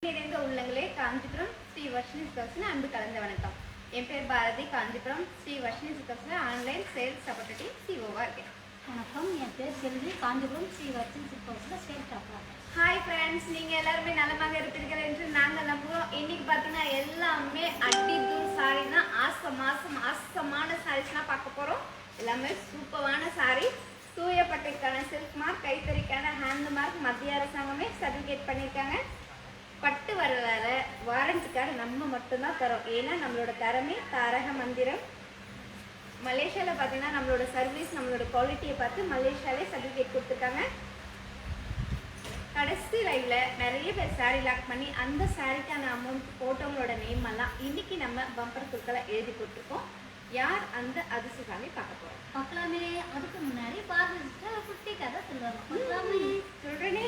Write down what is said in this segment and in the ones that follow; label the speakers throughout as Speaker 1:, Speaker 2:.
Speaker 1: நிறைந்த உள்ளங்களே காஞ்சிபுரம் ஸ்ரீ வர்ஷினி சித்தர்ஸ்னு அன்பு கலந்த வணக்கம். என் பேர் பாரதி. காஞ்சிபுரம் ஸ்ரீ வர்ஷினி சித்தர்ஸ்ல ஆன்லைன் சேல்ஸ் சப்போர்ட்டிவ் சிஓவா இருக்கேன்.
Speaker 2: வணக்கம், என் பேர் செல்வி. காஞ்சிபுரம் ஸ்ரீ வர்ஷினி சித்தர்ஸ்ல சேல்ஸ் டாப்பர்.
Speaker 1: ஹாய் ஃப்ரெண்ட்ஸ், நீங்கள் எல்லாருமே நலமாக இருப்பீர்கள் என்று நாங்கள் நம்புகிறோம். இன்னைக்கு பார்த்தீங்கன்னா எல்லாமே அடித்தூள் சாரி தான். ஆசமான சாரீஸ்லாம் பார்க்க போகிறோம். எல்லாமே சூப்பரான சாரி. தூயப்பட்டைக்கான சில்க் மார்க், கைத்தறிக்கான ஹேண்ட் மார்க் மத்திய அரசாங்கமே சர்டிஃபிகேட் பண்ணியிருக்காங்க. பட்டு வரலாறு வாரண்டி கார்டு நம்ம மட்டும்தான் தரோம். ஏன்னா நம்மளோட தரமே தாரக மந்திரம். மலேசியாவில் பார்த்தீங்கன்னா நம்மளோட சர்வீஸ், நம்மளோட குவாலிட்டியை பார்த்து மலேசியாலே சர்டிஃபிகேட் கொடுத்துருக்காங்க. கடைசி லைவ்ல நிறைய பேர் சாரீ லாக் பண்ணி அந்த சாரிக்கான அமௌண்ட் போட்டவங்களோட நேம் எல்லாம் இன்னைக்கு நம்ம பம்பர் குழுக்களை எழுதி கொடுத்துருக்கோம். யார் அந்த அதிர்ஷ்டசாலி பார்க்க போறோம்.
Speaker 2: பார்க்கலாமே. அதுக்கு முன்னாடி பாரதி குட்டி கதை சொல்லுவாங்க.
Speaker 1: சொல்றேனே.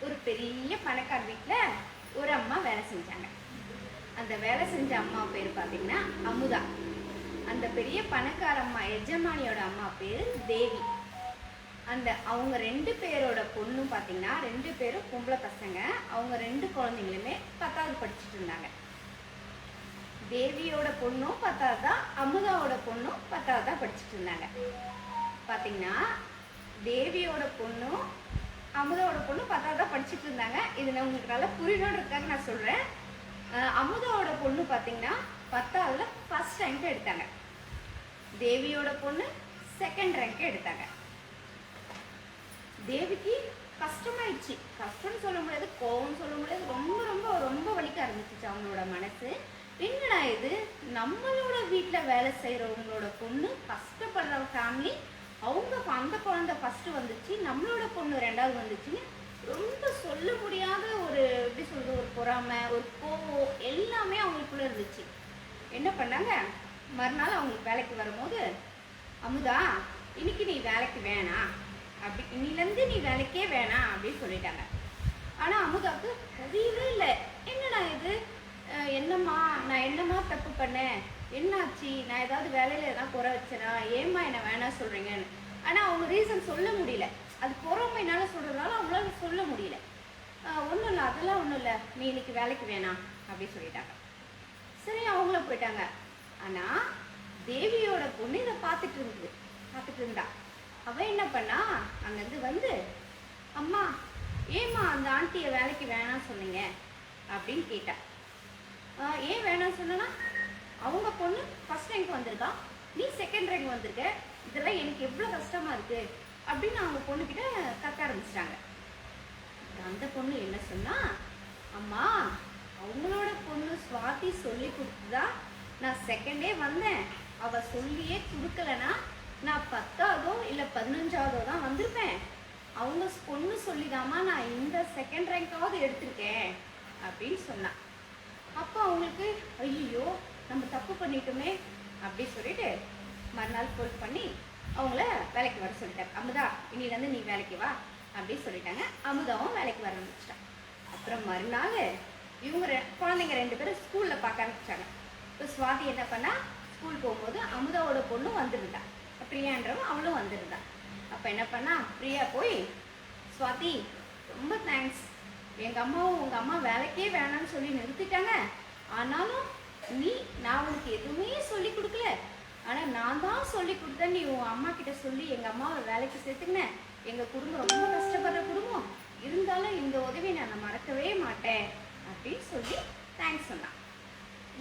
Speaker 1: ஒரு பெரிய பணக்கார வீட்டில் ஒரு அம்மா வேலை செஞ்சாங்க. அந்த வேலை செஞ்ச அம்மா பேர் பார்த்தீங்கன்னா அமுதா. அந்த பெரிய பணக்கார அம்மா எஜமானியோட அம்மா பேர் தேவி. அவங்க 2 பேரோட பொண்ணும் பார்த்தீங்கன்னா 2 பேரும் பொம்பளை பசங்க. அவங்க 2 குழந்தைங்களுமே 10வது படிச்சுட்டு இருந்தாங்க. தேவியோட பொண்ணும் 10வது தான், அமுதாவோட பொண்ணும் 10வது தான் படிச்சுட்டு இருந்தாங்க. பார்த்தீங்கன்னா தேவியோட பொண்ணும் அமுதாவோட பொண்ணு 10வது தான் படிச்சுட்டு இருந்தாங்க. இது நான் உங்களுக்கு நல்லா புரியணுன்றதுக்காக நான் சொல்கிறேன். அமுதாவோட பொண்ணு பார்த்தீங்கன்னா 10வதுல ஃபர்ஸ்ட் ரேங்க் எடுத்தாங்க. தேவியோட பொண்ணு செகண்ட் ரேங்க் எடுத்தாங்க. தேவிக்கு கஷ்டமாயிடுச்சு. கஷ்டம்னு சொல்ல முடியாது, கோவம் சொல்ல முடியாது. ரொம்ப ரொம்ப ரொம்ப வலிக்க ஆரம்பிச்சிச்சு அவங்களோட மனசு. என்னடா இது, நம்மளோட வீட்டில் வேலை செய்கிறவங்களோட பொண்ணு, கஷ்டப்படுற ஃபேமிலி, அவங்க அந்த குழந்தை ஃபஸ்ட்டு வந்துச்சு, நம்மளோட பொண்ணு 2வது வந்துச்சுன்னு ரொம்ப சொல்ல முடியாத ஒரு எப்படி சொல்கிறது, ஒரு பொறாமை, ஒரு கோவம் எல்லாமே அவங்களுக்குள்ளே இருந்துச்சு. என்ன பண்ணாங்க, மறுநாள் அவங்களுக்கு வேலைக்கு வரும்போது, அமுதா இன்னைக்கு நீ வேலைக்கு வேணாம், அப்படி இன்னிலேருந்து நீ வேலைக்கே வேணாம் அப்படின்னு சொல்லிட்டாங்க. ஆனால் அமுதாவுக்கு தெரியவே இல்லை. என்னடா இது, என்னம்மா நான் என்னம்மா தப்பு பண்ணேன், என்னாச்சு, நான் ஏதாவது வேலையில் எதாவது குறை வச்சேனா, ஏம்மா என்னை வேணாம் சொல்கிறீங்கன்னு. ஆனால் அவங்க ரீசன் சொல்ல முடியல. அது பொறாமைனால சொல்கிறதுனால அவங்களால சொல்ல முடியல. ஒன்றும் இல்லை, அதெல்லாம் ஒன்றும் இல்லை, நீ இன்னைக்கு வேலைக்கு வேணாம் அப்படின்னு சொல்லிட்டாங்க. சரி, அவங்களும் போயிட்டாங்க. ஆனால் தேவியோட பொண்ணு இதை பார்த்துட்டு இருந்தா. அவள் என்ன பண்ணா, அங்கேருந்து வந்து, அம்மா ஏம்மா அந்த ஆண்டியை வேலைக்கு வேணாம் சொன்னீங்க அப்படின்னு கேட்டா. ஏன் வேணாம் சொன்னா, அவங்க பொண்ணு ஃபர்ஸ்ட் ரேங்க் வந்திருக்கா, நீ செகண்ட் ரேங்க் வந்திருக்க, இதெல்லாம் எனக்கு எவ்வளோ கஷ்டமாக இருக்குது அப்படின்னு அவங்க பொண்ணுக்கிட்ட கத்த ஆரம்பிச்சிட்டாங்க. அந்த பொண்ணு என்ன சொன்னா, அம்மா அவங்களோட பொண்ணு சுவாதி சொல்லி கொடுத்துதா நான் செகண்டே வந்தேன். அவள் சொல்லியே கொடுக்கலனா நான் 10வதோ இல்லை 15வதோ தான் வந்திருப்பேன். அவங்க பொண்ணு சொல்லிதாம்மா நான் இந்த செகண்ட் ரேங்காவது எடுத்திருக்கேன் அப்படின்னு சொன்னான். அப்போ அவங்களுக்கு ஐயோ நம்ம தப்பு பண்ணிட்டோமே அப்படி சொல்லிட்டு மறுநாள் ஃபோன் பண்ணி அவங்கள வேலைக்கு வர சொல்லிட்டாங்க. அமுதா இன்னிலேருந்து நீ வேலைக்கு வா அப்படின்னு சொல்லிட்டாங்க. அமுதாவும் வேலைக்கு வர ஆரம்பிச்சிட்டாங்க. அப்புறம் மறுநாள் இவங்க குழந்தைங்க 2 பேரும் ஸ்கூலில் பார்க்க ஆரம்பிச்சிட்டாங்க. இப்போ சுவாதி என்ன பண்ணா, ஸ்கூல் போகும்போது அமுதாவோட பொண்ணும் வந்துருந்தா, பிரியான்றவன் அவளும் வந்துருந்தா. அப்போ என்ன பண்ணா, பிரியா போய் சுவாதி ரொம்ப தேங்க்ஸ், எங்கள் அம்மாவும் உங்கள் அம்மா வேலைக்கே வேணான்னு சொல்லி நிறுத்திட்டாங்க. ஆனாலும் நான் உனக்கு எதுவுமே சொல்லி கொடுக்கல, ஆனால் நான் தான் சொல்லி கொடுத்தேன். நீ உன் அம்மா கிட்ட சொல்லி எங்கள் அம்மாவை வேலைக்கு சேர்த்துக்கினேன். எங்கள் குடும்பம் ரொம்ப கஷ்டப்படுற குடும்பம், இருந்தாலும் இந்த உதவியை நான் மறக்கவே மாட்டேன் அப்படின்னு சொல்லி தேங்க்ஸ் சொன்னான்.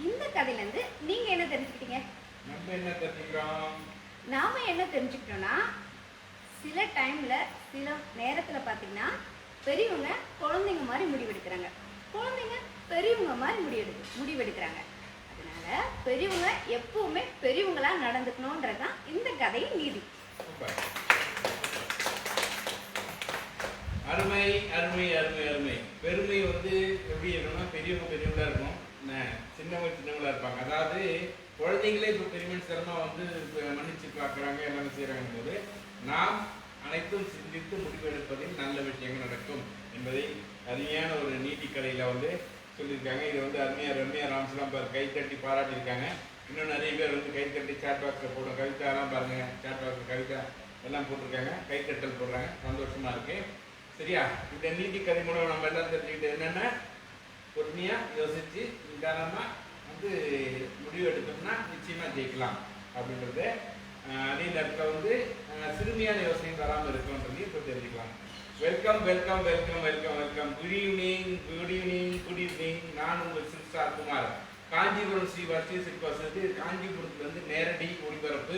Speaker 1: இந்த கதையிலேருந்து நீங்கள் என்ன தெரிஞ்சுக்கிட்டீங்க? நாம என்ன தெரிஞ்சுக்கிட்டோம்னா, சில டைமில் சில நேரத்தில் பார்த்தீங்கன்னா பெரியவங்க குழந்தைங்க மாதிரி முடிவெடுக்கிறாங்க, குழந்தைங்க பெரியவங்க மாதிரி முடிவெடுக்கிறாங்க. அதனால பெரியவங்க எப்பவுமே பெரியவங்களா நடந்துக்கணும்ன்றதுதான் இந்த கதையின் நீதி.
Speaker 3: அருமை அருமை அருமை அருமை. பெருமை வந்து எப்படி இருக்கணும்னா, பெரியவங்களா இருக்கும், சின்னவங்களா இருப்பாங்க. அதாவது குழந்தைங்களே இப்போ பெருமனுஷரமாக வந்து மன்னிச்சு பார்க்குறாங்க, எல்லாமே செய்கிறாங்க போது நாம் அனைத்தும் சிந்தித்து முடிவெடுப்பதில் நல்ல விஷயங்கள் நடக்கும் என்பதை அருமையான ஒரு நீதி கதையில் வந்து சொல்லியிருக்காங்க. இது வந்து ரம்யா ராம்ஸ்லாம் கை தட்டி பாராட்டியிருக்காங்க. இன்னும் நிறைய பேர் வந்து கை தட்டி சாட் பாக்ஸில் போடும். கவிதாலாம் பாருங்கள், சாட் பாக்ஸில் கவிதா எல்லாம் போட்டிருக்காங்க, கைத்தட்டல் போடுறாங்க. சந்தோஷமாக இருக்குது. சரியா? இந்த நீதி கதை மூலம் நம்ம எல்லாம் தெரிஞ்சுக்கிட்டு என்னன்னா, பொறுமையா யோசிச்சு நிதானமா வந்து முடிவு எடுத்தோம்னா நிச்சயமா ஜெயிக்கலாம் அப்படின்றது. அதே நேரத்தில் வந்து சிறுமியான யோசனை வராமல் இருக்கும்ன்றதையும் இப்போ தெரிஞ்சுக்கலாம். Welcome welcome welcome welcome welcome. Good evening good evening good evening. நான் உங்கள் சில்சா குமார். காஞ்சிபுரம் ஸ்ரீ வர்த்தி சில்க் வசதி காஞ்சிபுரத்துல இருந்து நேரடி ஒளிபரப்பு.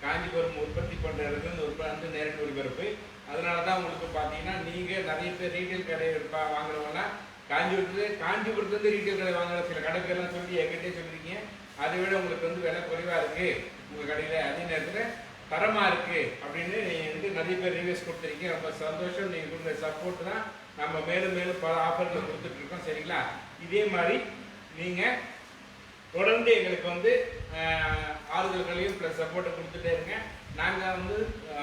Speaker 3: காஞ்சிபுரம் உற்பத்தி பண்ற இடத்துல வந்து நேரடி ஒளிபரப்பு. அதனால தான் உங்களுக்கு பார்த்தீங்கன்னா நீங்கள் நிறைய பேர் ரீட்டைல் கடை வாங்குறவங்கலாம் காஞ்சிபுரத்துலேருந்து ரீட்டைல் கடை வாங்குற சில கடை பேர்லாம் சொல்லி எங்கிட்டே சொல்லியிருக்கீங்க. அதை விட உங்களுக்கு வந்து விலை குறைவாக இருக்குது உங்கள் கடையில், அதே நேரத்தில் தரமாக இருக்குது அப்படின்னு நீங்கள் வந்து நிறைய பேர் ரிவ்யூஸ் கொடுத்துருக்கீங்க. ரொம்ப சந்தோஷம். நீங்கள் கொடுக்குற சப்போர்ட் தான் நம்ம மேலும் மேலும் பல ஆஃபர்களை கொடுத்துட்ருக்கோம். சரிங்களா? இதே மாதிரி நீங்கள் தொடர்ந்து எங்களுக்கு வந்து ஆறுதல்களையும் ப்ளஸ் சப்போர்ட்டை கொடுத்துட்டே இருங்க. நாங்கள் வந்து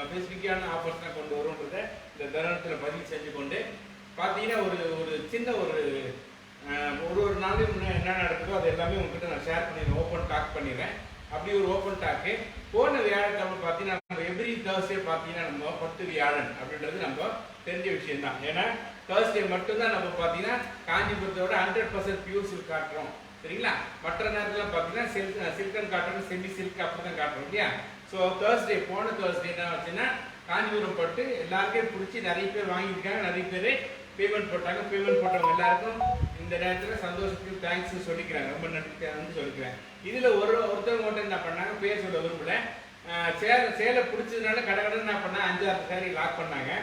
Speaker 3: ஸ்பெசிஃபிக்கான ஆஃபர்ஸ் தான் கொண்டு வரோன்றதை இந்த தருணத்தில் பதிவு செஞ்சு கொண்டு பார்த்தீங்கன்னா ஒரு சின்ன ஒரு நாளைக்கு முன்னே என்ன நடக்குதோ அது எல்லாமே உங்ககிட்ட நான் ஷேர் பண்ணிடுறேன். ஓப்பன் டாக் பண்ணிடுறேன். அப்படி ஒரு ஓப்பன் டாக்கு போன வியாழக்கிழமை பார்த்தீங்கன்னா நம்ம எவ்ரி தேர்ஸ்டே பார்த்தீங்கன்னா நம்ம 10 வியாழன் அப்படின்றது நம்ம தெரிஞ்ச விஷயம் தான். ஏன்னா தேர்ஸ்டே மட்டும்தான் நம்ம பார்த்தீங்கன்னா காஞ்சிபுரத்தோட 100% பியூர் சில்க் காட்டுறோம். சரிங்களா? மற்ற நேரத்தில் பார்த்தீங்கன்னா சில்கன் காட்டுறோம், செமி சில்க் அப்படி தான் காட்டுறோம் இல்லையா? ஸோ தேர்ஸ்டே போன தேர்ஸ்டே என்ன ஆச்சுன்னா காஞ்சிபுரம் பட்டு எல்லாருக்கும் பிடிச்சி நிறைய பேர் வாங்கியிருக்காங்க, நிறைய பேர் பேமெண்ட் போட்டாங்க. பேமெண்ட் போட்டவங்க எல்லாருக்கும் இந்த நேரத்தில் சந்தோஷத்துக்கு தேங்க்ஸ் சொல்லிக்கிறாங்க. ரொம்ப நன்றி வந்து சொல்லிக்கிறேன். இதில் ஒருத்தவங்க மட்டும் என்ன பண்ணாங்க, பேர் சொல்ல விரும்பல, சேலை பிடிச்சதுனால கடை என்ன பண்ணால் 5-6 சாரி லாக் பண்ணாங்க.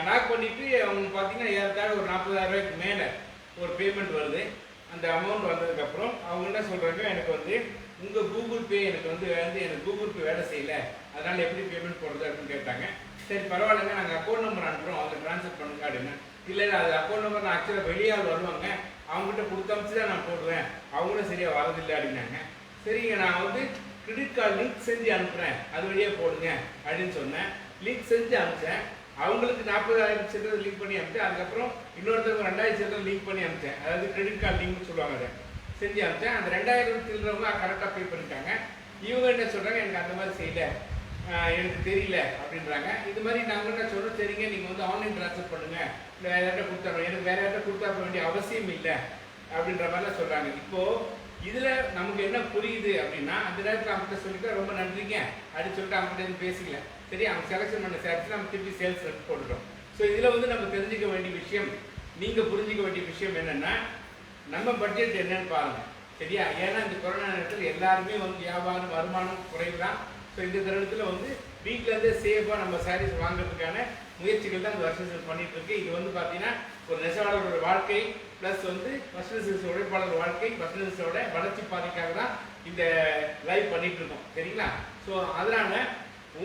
Speaker 3: லாக் பண்ணிட்டு அவங்க பார்த்தீங்கன்னா ஏறத்தாழ ஒரு 40,000 ரூபாய்க்கு மேலே ஒரு பேமெண்ட் வருது. அந்த அமௌண்ட் வந்ததுக்கப்புறம் அவங்க என்ன சொல்கிறாங்க, எனக்கு வந்து உங்கள் கூகுள் பே எனக்கு வந்து எனக்கு கூகுள் பே வேலை செய்யலை, அதனால் எப்படி பேமெண்ட் போடுறது அப்படின்னு கேட்டாங்க. சரி பரவாயில்லைங்க, நாங்கள் அக்கௌண்ட் நம்பர் அனுப்புகிறோம், அதில் ட்ரான்ஸ்ஃபர் பண்ணுங்க அப்படின்னு. இல்லை அது அக்கௌண்ட் நம்பர் நான் ஆக்சுவலாக வெளியால் வருவாங்க, அவங்ககிட்ட கொடுத்தமிச்சு தான் நான் போடுவேன், அவங்களும் சரியாக வரதில்லை அப்படின்னாங்க. சரிங்க, நான் வந்து கிரெடிட் கார்டு லிங்க் செஞ்சு அனுப்புகிறேன், அது வழியாக போடுங்க அப்படின்னு சொன்னேன். லிங்க் செஞ்சு அனுப்பிச்சேன். அவங்களுக்கு 40,000 சில்லரை லிங்க் பண்ணி அனுப்பிச்சேன். அதுக்கப்புறம் இன்னொருத்தருக்கு 2,000 சில்லரை லிங்க் பண்ணி அனுப்பிச்சேன். அதாவது கிரெடிட் கார்டு லிங்க்னு சொல்லுவாங்க, அதை செஞ்சு அனுப்பிச்சேன். அந்த 2,000 சில்லறவங்க கரெக்டாக பே பண்ணிட்டாங்க. இவங்க என்ன சொல்கிறாங்க, எனக்கு அந்த மாதிரி செய்யலை, எனக்கு தெரியல அப்படின்றாங்க. இது மாதிரி நாங்கள் என்ன சொல்கிறோம், சரிங்க நீங்கள் வந்து ஆன்லைன் ட்ரான்ஸ்ஃபர் பண்ணுங்கள், இல்லை வேறு யார்ட்ட கொடுத்துட்றோம், எனக்கு வேறு யார்ட்ட கொடுத்தா வேண்டிய அவசியம் இல்லை அப்படின்ற மாதிரிலாம் சொல்கிறாங்க. இப்போது இதில் நமக்கு என்ன புரியுது அப்படின்னா, அந்த நேரத்தில் அவங்ககிட்ட சொல்லிட்டு ரொம்ப நன்றிங்க அப்படின்னு சொல்லிட்டு அவங்ககிட்ட எதுவும் பேசிக்கல. சரி, அவங்க செலக்ஷன் பண்ண சேர்த்து நம்ம திருப்பி சேல்ஸ் போட்டுட்டோம். ஸோ இதில் வந்து நம்ம தெரிஞ்சுக்க வேண்டிய விஷயம், நீங்கள் புரிஞ்சிக்க வேண்டிய விஷயம் என்னென்னா, நம்ம பட்ஜெட் என்னன்னு பாருங்கள். சரியா? ஏன்னா இந்த கொரோனா நேரத்தில் எல்லாருமே வந்து வியாபாரம் வருமானம் குறைவு தான். ஸோ இந்த தருணத்தில் வந்து வீட்டிலேருந்தே சேஃபாக நம்ம சாரீஸ் வாங்குறதுக்கான முயற்சிகள் தான் இந்த வருஷம் பண்ணிட்டு இருக்கு. இது வந்து பார்த்தீங்கன்னா ஒரு நெசவாளரோட வாழ்க்கை ப்ளஸ் வந்து வசனசில்ஸ் உழைப்பாளர் வாழ்க்கை, வசனசில்ஸோட வளர்ச்சி பாதைக்காக தான் இந்த லைவ் பண்ணிட்டு இருக்கோம். சரிங்களா? ஸோ அதனால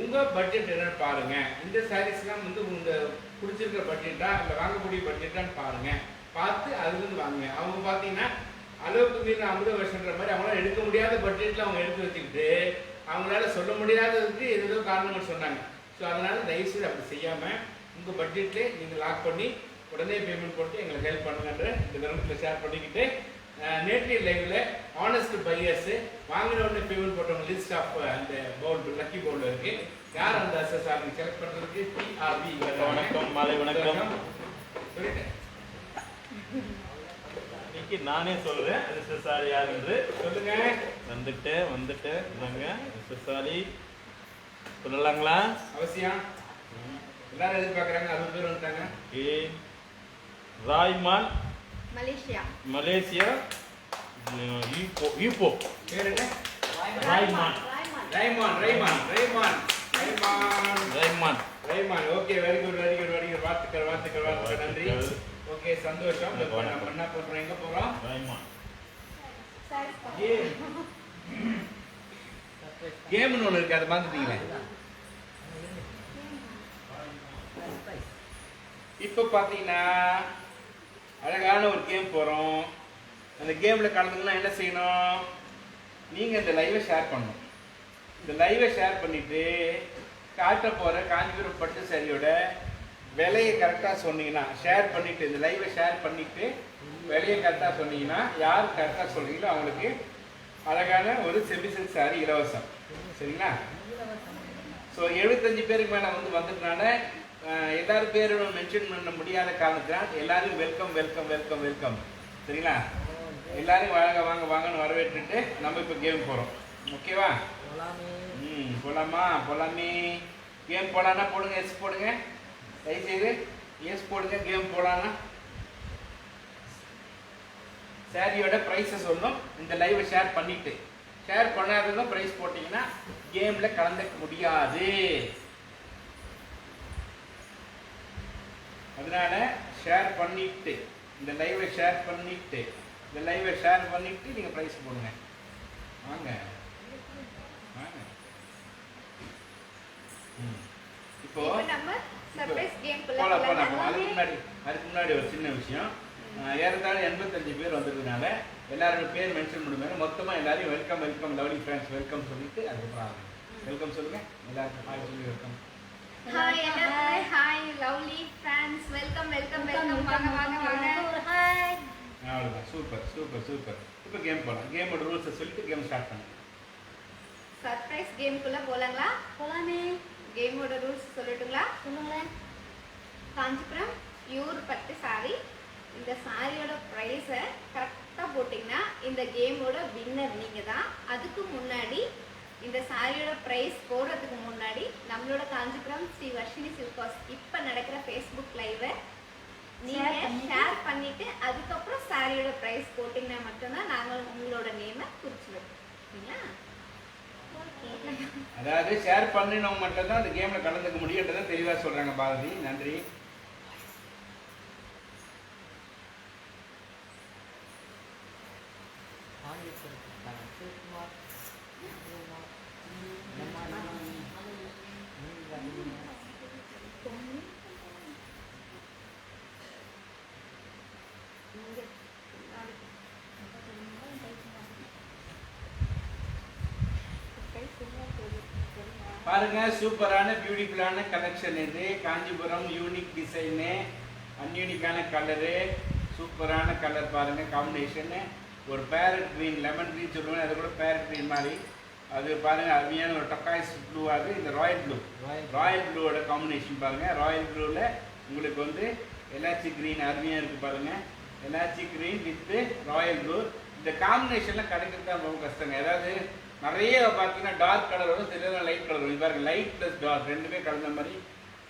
Speaker 3: உங்கள் பட்ஜெட் என்னன்னு பாருங்க. இந்த சாரீஸ்லாம் வந்து உங்கள் பிடிச்சிருக்கிற பட்ஜெட்டா இல்லை வாங்கக்கூடிய பட்ஜெட்டான்னு பாருங்க. பார்த்து அதுலேருந்து வாங்குங்க. அவங்க பார்த்தீங்கன்னா அளவுக்கு மீறி 50 வருஷன்ற மாதிரி அவங்களால எடுக்க முடியாத பட்ஜெட்டில் அவங்க எடுத்து வச்சுக்கிட்டு அவங்களால சொல்ல முடியாததுக்கு ஏதோ காரணங்கள் சொன்னாங்க. ஸோ அதனால் தயவுசெய்து அப்படி செய்யாமல் உங்கள் பட்ஜெட்லேயே நீங்கள் லாக் பண்ணி உடனே பேமெண்ட் போட்டு எங்களுக்கு ஹெல்ப் பண்ணுங்கன்ற இந்த தருணத்தில் ஷேர் பண்ணிக்கிட்டு, நேற்றைய லைவில் ஆனஸ்ட் பையர்ஸு வாங்கின உடனே பேமெண்ட் போட்டவங்க லிஸ்ட் ஆஃப் அந்த பவுல் லக்கி பவுல் இருக்குது. யார் அந்த அசஸார் செலக்ட் பண்ணுறதுக்கு டிஆர்பி.
Speaker 4: வணக்கம், மாலை வணக்கம்.
Speaker 3: சொல்லிட்டேன்,
Speaker 4: இன்னைக்கு நானே சொல்றேன் ரிசசாலி யார் என்று.
Speaker 3: சொல்லுங்க.
Speaker 4: வந்துட்டு நாங்க ரிசசாலி சொல்லலாங்களா?
Speaker 3: அவசியம். எல்லாரும் எதிர்பார்க்குறாங்க. 60 பேர் வந்துட்டாங்க.
Speaker 4: Raiman,
Speaker 1: Malaysia,
Speaker 4: Ipoh.
Speaker 3: பேர் என்ன?
Speaker 4: ராய்மான்.
Speaker 3: Okay, very good. வாழ்த்துக்கள். நன்றி. ஓகே, சந்தோஷம். நம்ம என்ன பண்றோம், எங்க போறோம்?
Speaker 4: ராய்மான்.
Speaker 3: கேம்னு ஒன்று இருக்கு, அதை பார்த்துட்டீங்களே. இப்போ பார்த்தீங்கன்னா அழகான ஒரு கேம் போகிறோம். அந்த கேமில் கலந்துக்கலாம் என்ன செய்யணும், நீங்கள் இந்த லைவை ஷேர் பண்ணணும். இந்த லைவை ஷேர் பண்ணிவிட்டு காட்ட போகிற காஞ்சிபுரம் பட்டு சாரியோட விலையை கரெக்டாக சொன்னீங்கன்னா, ஷேர் பண்ணிவிட்டு இந்த லைவை ஷேர் பண்ணிவிட்டு விலையை கரெக்டாக சொன்னீங்கன்னா, யார் கரெக்டாக சொல்கிறீங்களோ அவங்களுக்கு அழகான ஒரு செமிசில்க் சாரி இலவசம். சரிங்களா? ஸோ 75 பேருக்கு மேலே வந்துட்டனால எல்லாரும் பேரும் மென்ஷன் பண்ண முடியாத காரணத்தினால் எல்லாரும் வெல்கம் வெல்கம் வெல்கம் வெல்கம். சரிங்களா? எல்லாரும் வாங்க வாங்க வாங்கன்னு வரவேற்றுட்டு நம்ம இப்போ கேம் போகிறோம். ஓகேவா? போலாமா? போலாமே. கேம் போலான்னா போடுங்க, எஸ் போடுங்க. தயவுசெய்து எஸ் போடுங்க. கேம் போலான்னா சாரியோட ப்ரைஸை சொல்லணும். இந்த லைவை ஷேர் பண்ணிட்டு, ஷேர் பண்ணாததும் ப்ரைஸ் போட்டிங்கன்னா கேமில் கலந்துக்க முடியாது. அதனால ஷேர் பண்ணிட்டு, இந்த லைவை ஷேர் பண்ணிட்டு, இந்த லைவை ஷேர் பண்ணிட்டு நீங்கள் ப்ரைஸ் போடுங்க. வாங்க வாங்க. இப்போ
Speaker 1: நம்ம சர்ப்ரைஸ் கேம்
Speaker 3: போலாம் போலாம். அதுக்கு முன்னாடி ஒரு சின்ன விஷயம். ஏறத்தாழ 85 பேர் வந்ததுனால எல்லாரோட பேர் மென்ஷன் பண்ணுவாங்க. மொத்தமாக எல்லாரையும் welcome welcome lovely friends welcome சொல்லிட்டு அதுக்கப்புறம் வெல்கம் சொல்லுங்க. எல்லாருக்கும் ஹாய் சொல்லி வெல்கம்.
Speaker 1: ஹாய் எல்லாருக்கும் hi lovely friends welcome welcome welcome. வாங்க வாங்க வாங்க.
Speaker 2: ஹாய்.
Speaker 3: அவ்வளோதான். Super super super. இப்போ கேம் போகலாம். கேமோட ரூல்ஸை சொல்லிட்டு கேம் ஸ்டார்ட் பண்ணுங்க.
Speaker 1: சர்ப்ரைஸ் கேம்குள்ள போலாங்களா?
Speaker 2: போலாமே.
Speaker 1: கேமோட ரூல்ஸ் சொல்லட்டுங்களா?
Speaker 2: சொல்லுங்களேன்.
Speaker 1: காஞ்சிபுரம் பியூர் பட்டு சாரி. இந்த சாரியோட ப்ரைஸை கரெக்டாக போட்டிங்கன்னா இந்த கேமோட வின்னர் நீங்கள் தான். அதுக்கு முன்னாடி இந்த சாரியோட ப்ரைஸ் போடுறதுக்கு முன்னாடி நம்மளோட காஞ்சிபுரம் ஸ்ரீ வர்ஷினி சில்காஸ் இப்போ நடக்கிற ஃபேஸ்புக் லைவை நீங்கள் ஷேர் பண்ணிவிட்டு அதுக்கப்புறம் சாரியோட ப்ரைஸ் போட்டிங்கன்னா மட்டும்தான் நாங்கள் உங்களோட நேமை குறிச்சிடுவோம். சரிங்களா?
Speaker 3: அதாவது ஷேர் பண்ணினவங்க மட்டும் தான் அந்த கேமில் கலந்துக்க முடியுன்றதை தெளிவாக சொல்கிறாங்க பாரதி. நன்றி. பாருங்க, சூப்பரான பியூட்டிஃபுல்லான கலெக்ஷன் இது. காஞ்சிபுரம் யூனிக் டிசைனு, அன்யூனிக்கான கலரு, சூப்பரான கலர் பாருங்க. காம்பினேஷனு ஒரு பேரட் க்ரீன், லெமன் க்ரீன் சொல்லுவேன், அது கூட பேரட் க்ரீன் மாதிரி. அது பாருங்க அருமையான ஒரு டொக்காய்ஸ் ப்ளூ. அது இந்த ராயல் ப்ளூ, ராயல் ப்ளூவோட காம்பினேஷன் பாருங்க. ராயல் ப்ளூவில் உங்களுக்கு வந்து எலாச்சி க்ரீன் அருமையாக இருக்குது பாருங்க. Elaichi green with Royal blue. இந்த காம்பினேஷன்லாம் கிடைக்கிறது தான் ரொம்ப கஷ்டங்க. அதாவது நிறைய பார்த்தீங்கன்னா டார்க் கலர் வரும், சில லைட் கலர் வரும். பாருங்க லைட் ப்ளஸ் டார்க் ரெண்டுமே கலந்த மாதிரி.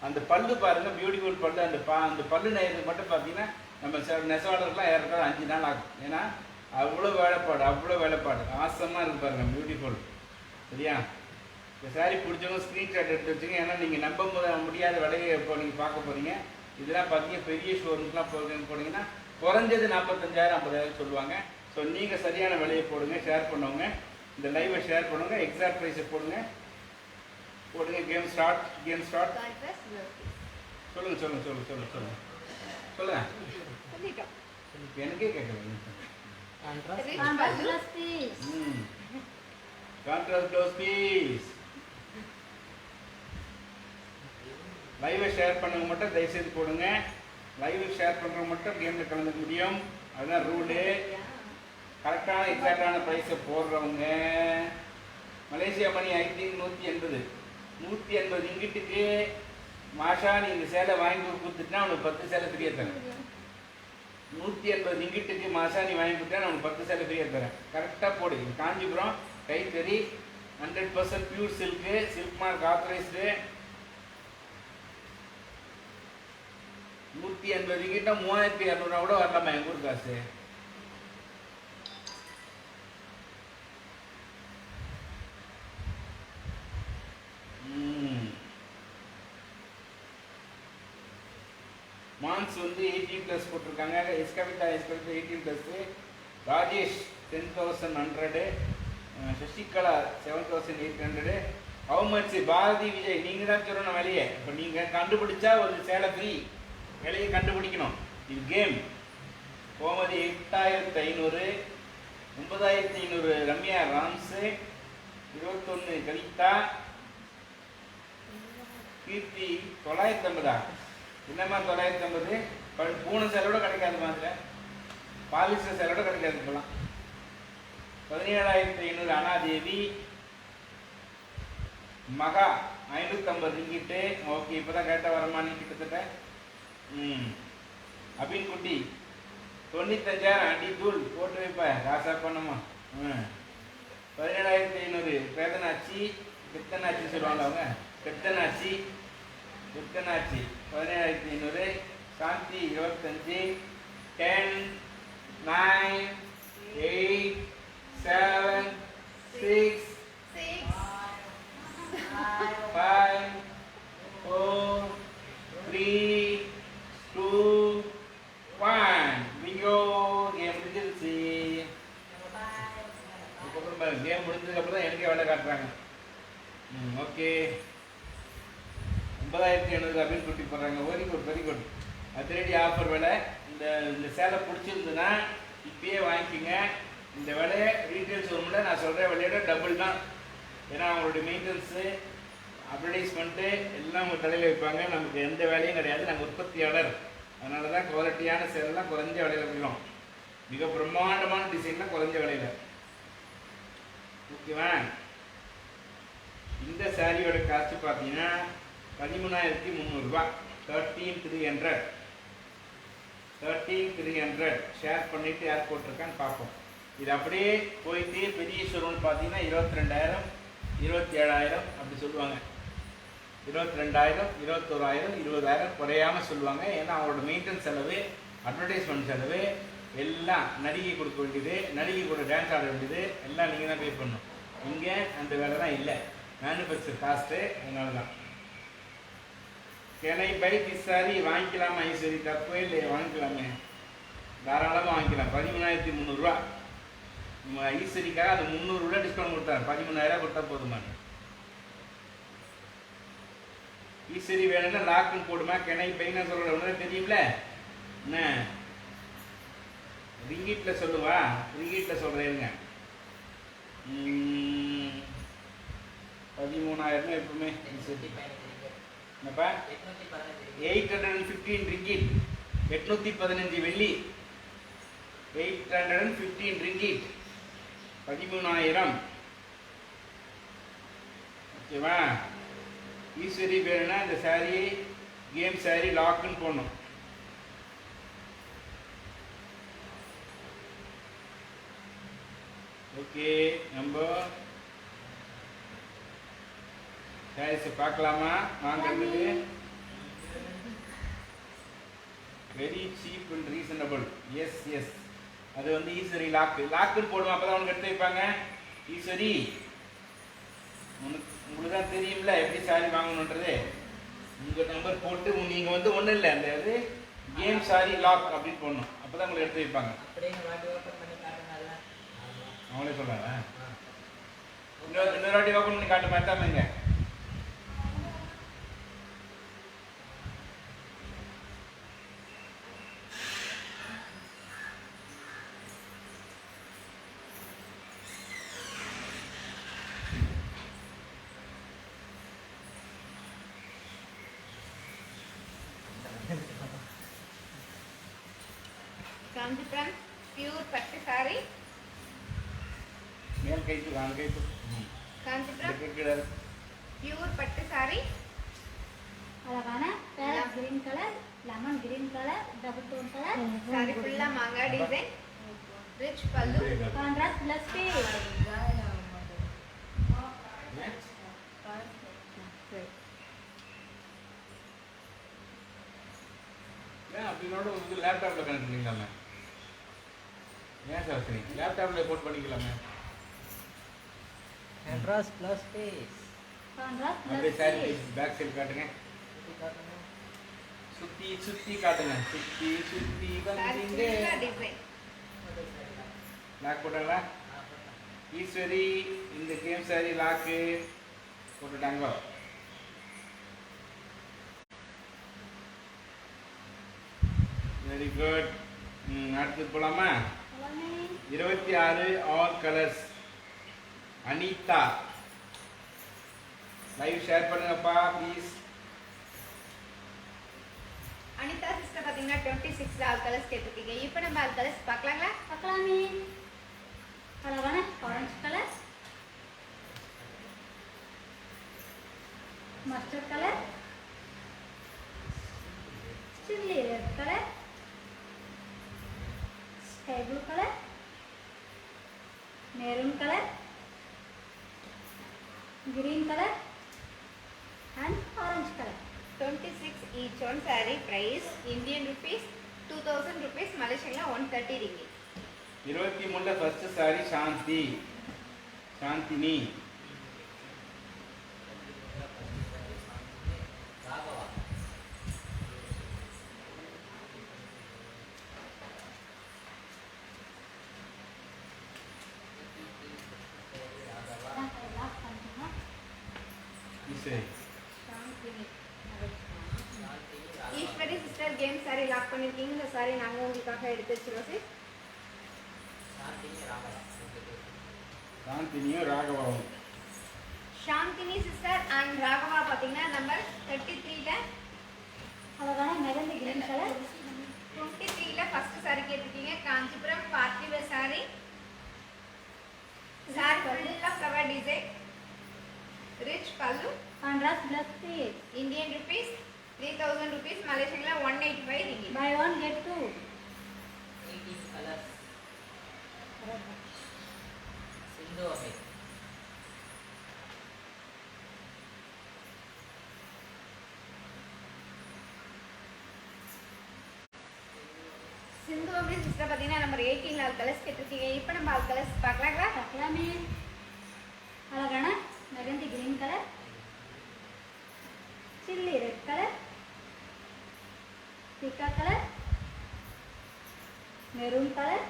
Speaker 3: அந்த பல்லு பாருங்க, பியூட்டிஃபுல் பல்லு. அந்த பல்லு நெய்யறது மட்டும் பார்த்தீங்கன்னா நம்ம நெசவாளர்லாம் ஏறத்தாழ 5 நாள் ஆகும். ஏன்னா அவ்வளோ வேலைப்பாடு, அவ்வளோ வேலைப்பாடு. ஆசமாக இருக்கு பாருங்க, பியூட்டிஃபுல். சரியா? இந்த சாரீ பிடிச்சவங்க ஸ்க்ரீன்ஷாட் எடுத்து வச்சுங்க. ஏன்னா நீங்கள் நம்ப முடியாத விலையை இப்போ நீங்கள் பார்க்க போகிறீங்க. இதெல்லாம் பார்த்தீங்கன்னா பெரிய ஷோரூம்ஸ்லாம் போனீங்கன்னா குறைஞ்சது 45,000 50,000 சொல்லுவாங்க. ஸோ நீங்கள் சரியான விலையை போடுங்க. ஷேர் பண்ணுவாங்க, இந்த லைவை ஷேர் பண்ணுங்க, எக்ஸாக்ட் ப்ரைஸை போடுங்க. Game start. Game start. சொல்லுங்க சொல்லுங்க சொல்லுங்க சொல்லுங்க சொல்லுங்க சொல்லுங்க.
Speaker 1: சொல்லிட்டோம்.
Speaker 3: எனக்கே கேட்குறேன்.
Speaker 2: Contrast piece.
Speaker 3: Contrast close piece. லைவை ஷேர் பண்ணவங்க மட்டும் தயவுசெய்து போடுங்க. லைவை ஷேர் பண்ணுறவங்க மட்டும் கேமில் கலந்துக்க முடியும். அதுதான் ரூலு. கரெக்டான எக்ஸாக்டான ப்ரைஸை போடுறவங்க. மலேசியா மணி ஐ திங்க் 180 இங்கிட்டுக்கு மாஷா நீ இந்த சேலை வாங்கி கொடுத்துட்டா அவனுக்கு 10 சேலை ஃப்ரீயாக தரேன். 180 இங்கிட்டுக்கு மாஷா நீ வாங்கி கொடுத்தா அவனுக்கு 10 சேலை ஃப்ரீயாக தரேன். கரெக்டாக போடு. காஞ்சிபுரம் கைத்தறி 100% pure silk, silk mark authorised. 180 இங்கிட்ட 3200 கூட வரலாமா எங்கள் ஊர் காசு. மான்ஸ் வந்து 18+ போட்டிருக்காங்க. எஸ்கவிதா 18+. ராஜேஷ் 10,100. சசிகலா 7,800. How much? பாரதி விஜய் நீங்கள் தான் சொல்லணும் விலையை. இப்போ நீங்கள் கண்டுபிடிச்சா ஒரு சேலை ஃப்ரீ. விலையை கண்டுபிடிக்கணும். இது கேம். கோமதி 8,500. 9,500 ரம்யா ராம்ஸு. 21 கவிதா. கீர்த்தி 950. என்னம்மா 950? பூனை சேலோட கிடைக்காது மாதிரி, பாலிஸ்டர் சேலோட கிடைக்காது. இப்போலாம் 17,500 அனாதேவி. மகா 550 ரிங்கிட்டு. ஓகே, இப்போதான் கரெக்டாக வரமா நீ கிட்டத்தட்ட. அபின் குட்டி 95,000 அடி தூள் போட்டு வைப்ப ராசா பண்ணமா. 17,500 பேதனாச்சி பெத்தனாச்சி சொல்லுவாங்க அவங்க, பெத்தனாச்சி 17,500. சாந்தி 25. 10 9 8 7 6 5 4 3 2 1. பிங்கோ, கேம் முடிஞ்சிருச்சு. அதுக்கப்புறம் கேம் முடிஞ்சதுக்கப்புறம் தான் எனக்கே வேலை காட்டுறாங்க. ஓகே, 9,500 அப்படின்னு கூட்டி போடுறாங்க. Very good very good. அதிரடி ஆஃபர் விலை. இந்த சேலை பிடிச்சிருந்துன்னா இப்பயே வாங்கிக்கோங்க. இந்த விலை ரீட்டைல் ஷோரூமில் நான் சொல்கிற விலையோட டபுள் தான். ஏன்னா அவங்களுடைய மெயின்டெனன்ஸு, அட்வர்டைஸ்மெண்ட்டு எல்லாம் உங்கள் தலையில் வைப்பாங்க. நமக்கு எந்த வேலையும் கிடையாது. நாங்கள் உற்பத்தியாளர். அதனால தான் குவாலிட்டியான சேலைலாம் குறைஞ்ச விலையில் வைக்கிறோம். மிக பிரம்மாண்டமான டிசைன்லாம் குறைஞ்ச விலையில். ஓகேவா? இந்த சாரியோட காஸ்ட் பார்த்தீங்கன்னா 13,300 ரூபா. 13,300 ஷேர் பண்ணிவிட்டு யார் போட்டிருக்கான்னு பார்ப்போம். இது அப்படியே போயிட்டு பெரிய ஷோரூம் பார்த்தீங்கன்னா 22,000 27,000 அப்படி சொல்லுவாங்க. 22,000 21,000 20,000 குறையாமல் சொல்லுவாங்க. ஏன்னா அவங்களோட மெயின்டெனன்ஸ் செலவு, அட்வர்டைஸ்மெண்ட் செலவு எல்லாம் நடிகை கொடுக்க வேண்டியது, நடிகை கூட டான்ஸ் ஆட வேண்டியது எல்லாம் நீங்கள் தான் பே பண்ணணும். இங்கே அந்த வேலை தான் இல்லை. Manufacture cost. அதனால தான் கேனை பைக் சாரி வாங்கிக்கலாமா ஐஸ்வரி? தப்பே இல்லை, வாங்கிக்கலாமே, தாராளமாக வாங்கிக்கலாம். 13,300 ரூபா. நம்ம ஐஸ்வரிக்காக அது 300 ரூபா டிஸ்கவுண்ட் கொடுத்தாரு. 13,000 கொடுத்தா போதுமா? ஈஸ்வரி வேணும்னா லாக்குன்னு போடுமா. கெனை பையனா சொல்கிற ஒன்று தெரியும்ல என்ன? ரிங்கீட்டில் சொல்லுவா, ரிங்கீட்டில் சொல்கிறேங்க. 13,000 எப்பவுமே என்னப்பா? 815 ரிங்கிட், 815 வெள்ளி, 815 ரிங்கிட், 13,000. ஓகேவா? ஈஸ்வரி வேணும்னா இந்த சாரி கேம் சாரி லாக்குன்னு போடணும். ஓகே, நம்ம சாரீஸ் பார்க்கலாமா? வாங்கிறதுக்கு very cheap and reasonable. Yes yes, அது வந்து ஈஸ்வரி லாக்குன்னு போடுவோம். அப்போ தான் உனக்கு எடுத்து வைப்பாங்க. ஈஸ்வரி உங்களுக்கு தான் தெரியும்ல எப்படி சாரி வாங்கணுன்றது. உங்கள் நம்பர் போட்டு நீங்கள் வந்து ஒன்றும் இல்லை, அந்த இது கேம் சாரி லாக் அப்படின்னு போடணும். அப்போ தான் உங்களுக்கு எடுத்து வைப்பாங்க. அவங்களே சொல்கிறாங்க. இன்னொரு வாட்டி ஓப்பன் பண்ணி காட்டு மாட்டாமங்க.
Speaker 1: காஞ்சிபுரம் பியூர் பட்டு சாரி.
Speaker 3: மேல் கைத்து வாங்க கைத்து.
Speaker 1: காஞ்சிபுரம் பியூர் பட்டு சாரி.
Speaker 2: அழகான parrot green colour, lemon green colour, double tone colour.
Speaker 1: Sorry ஃபுல்லா மாங்கா டிசைன், ரிச் பல்லு,
Speaker 2: கான்ட்ராஸ்ட் பிளஸ் பே.
Speaker 3: அப்படின்னோட வந்து லேப்டாப்பில் கனெக்ட் பண்ணிக்கலாமே. ஏன் சார் சரி லேப்டாப்பில் போட் பண்ணிக்கலாமே.
Speaker 5: Contrast plus base.
Speaker 2: கான்ட்ராஸ்ட்
Speaker 3: அப்படியே
Speaker 2: பிளஸ்
Speaker 3: சாரி
Speaker 2: பே.
Speaker 3: பேக் சைடு காட்டுங்க. சுற்றி சுற்றி காட்டுங்க. சுற்றி சுற்றி
Speaker 1: சாரி
Speaker 3: வந்தீங்க.
Speaker 1: ஃபுல்லா டிசைன்.
Speaker 3: லாக் போட்டாங்களா? ஈஸ்வரி இந்த கேம் சாரி லாக்கு போட்டுட்டாங்க. Very good. அடுத்து போலாமா? 26 all colours. Anitha live share பண்ணுங்கப்பா ப்ளீஸ்.
Speaker 1: அனிதா சிஸ்டர் பாத்தீங்கன்னா 26 ஆல் கலர்ஸ் கேட்டிருக்கீங்க. இப்போ நம்ம ஆல் கலர்ஸ் பார்க்கலாங்களா?
Speaker 2: பார்க்கலாமே. அழகான orange colour, mustard color, chili red color, sky blue color, maroon color, green color and orange color.
Speaker 1: 26 each one. Saree price Indian rupees 2000 rupees, Malaysian 130 ringgit.
Speaker 3: 23 first saree Shanthi Shanthini. சரி
Speaker 1: Eswari sister கேம் saree lock பண்ணிருக்கீங்க. இந்த சாரி நாங்க உங்களுக்காக எடுத்து வச்சிருக்கோம் sis.
Speaker 3: சாந்தினியும் ராகவாவும்.
Speaker 1: சாந்தினி சிஸ்டர் அண்ட் ராகவா பாத்தீங்கன்னா நம்பர் 33ல
Speaker 2: அழகான மெகந்தி கிரீன் கலர்,
Speaker 1: 23ல ஃபர்ஸ்ட் சாரி கேட்டிருக்கீங்க. Kanchipuram party wear saree. Sorry ஃபுல்லா ஃப்ளவர் டிசைன், ரிச் பல்லு,
Speaker 2: contrast plus piece.
Speaker 1: Indian rupees 3000 rupees, Malaysian 185 ringgit.
Speaker 2: Buy one get two.
Speaker 5: 18 colors. Sindo Amir.
Speaker 1: Sindhu Amari sister பாத்தீங்கன்னா நம்பர் 18ல ஆல் கலர்ஸ் கேட்டிருக்கீங்க. இப்போ நம்ம ஆல் கலர்ஸ் பார்க்கலாங்களா?
Speaker 2: பார்க்கலாமே. அழகான mehendi green colour, chilli red colour, பிக்கா colour, maroon colour,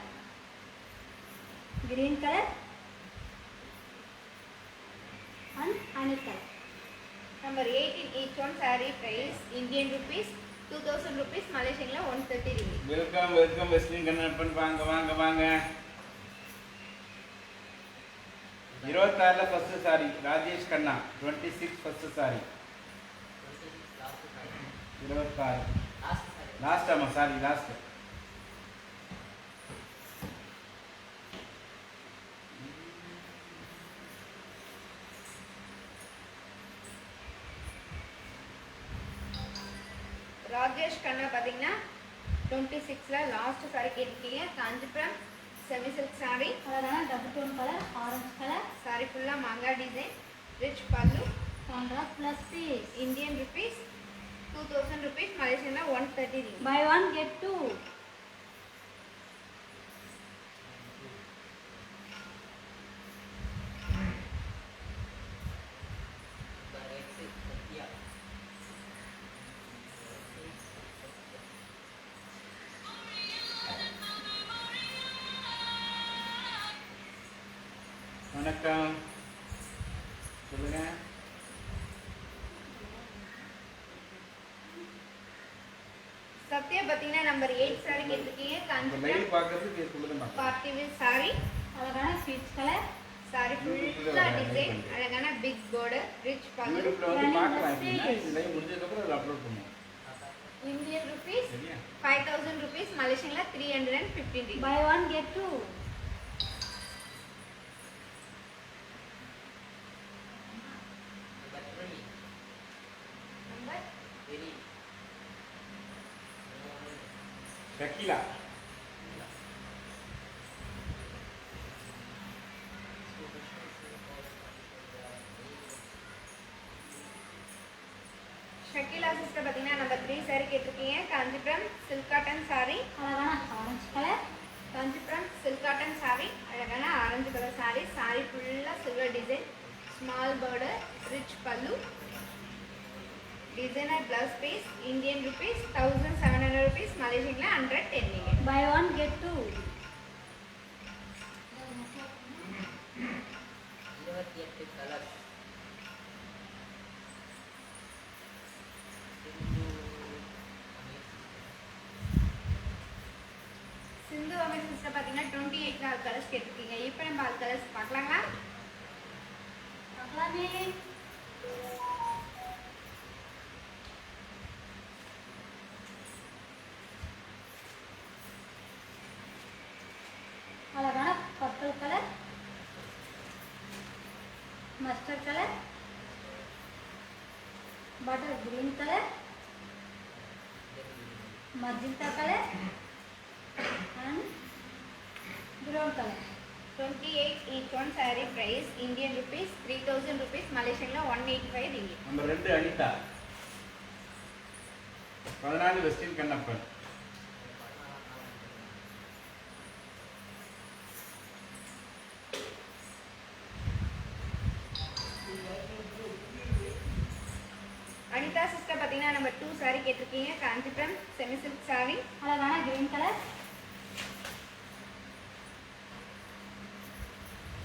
Speaker 2: green colour and honey colour.
Speaker 1: Number 18 each one saree price Indian rupees 2000 rupees, Malaysian 130 ringgit.
Speaker 3: Welcome welcome வெஸ்லின் கண்ணப்பன், வாங்க வாங்க வாங்க. 26ல first saree Rajesh Kanna. 26 first saree
Speaker 5: 26 last time.
Speaker 3: 26
Speaker 5: Last time.
Speaker 3: Last ஆமா saree last.
Speaker 1: Rajesh Kanna பாத்தீங்கன்னா 26ல last saree கேட்டிருக்கீங்க. Kanchipuram semi silk saree.
Speaker 2: அழகான double tone colour, orange colour,
Speaker 1: sorry ஃபுல்லா மாங்கா டிசைன், ரிச் பல்லு,
Speaker 2: contrast plus piece.
Speaker 1: Indian rupees 2000 rupees, Malaysian 130 ringgit.
Speaker 2: Buy one get two.
Speaker 5: The exit Satya.
Speaker 3: வணக்கம் சொல்லுங்க.
Speaker 1: சத்யா பாத்தீங்கன்னா நம்பர் 8 சாரி கேட்டிருக்கீங்க.
Speaker 3: இந்த
Speaker 1: காஞ்சிபுரம்
Speaker 3: லைவ் பார்க்கறதுக்கு சொல்லுங்க.
Speaker 1: Party wear sari.
Speaker 2: அழகான பீச் கலர்,
Speaker 1: சாரி ஃபுல்லா டிசைன், அழகான பிக் border, ரிச் பல்லு.
Speaker 3: யூடியூப்ல வந்து பார்க்கலாம். அப்படின்னா இந்த லைவ் முடிஞ்சதுக்கு அப்புறம் அதை அப்லோட் பண்ணுவோம்.
Speaker 1: Indian rupees
Speaker 3: சரியா?
Speaker 1: 5000 rupees, Malaysian 315 ringgit.
Speaker 2: buy one get two.
Speaker 5: Number 3.
Speaker 1: Number
Speaker 5: Very.
Speaker 3: Shakeela.
Speaker 1: Shakeela sister பாத்தீங்கன்னா நம்பர் 3 சாரி கேட்டிருக்கீங்க. Kanchipuram silk cotton saree.
Speaker 2: அழகான orange colour,
Speaker 1: Kanchipuram silk cotton saree, அழகான ஆரஞ்சு கலர் சாரி. சாரி ஃபுல்லா silver design, small border, rich pallu, designer blouse piece. Indian rupees 1700 rupees, Malaysian 110 ringgit.
Speaker 2: buy one get two.
Speaker 5: 28 colors. Sindo Amir.
Speaker 1: சிந்து Ameer sister பாத்தீங்கன்னா 28 all colours கேட்டிருக்கீங்க. இப்போ நம்ம all colours பார்க்கலாங்களா?
Speaker 2: பார்க்கலாமே. அழகான purple colour, mustard colour, bottle green color, magenta color, and brown color.
Speaker 1: 28 each one saree price Indian rupees 3000 rupees Malaysian la 185 ringgit.
Speaker 3: நம்பர் 2 Anitha 14 Westin Kannappan.
Speaker 1: Anitha sister பாத்தீங்கன்னா number 2 saree கேட்டிருக்கீங்க காஞ்சிபுரம் செமி சில்க் saree.
Speaker 2: அழகான green color,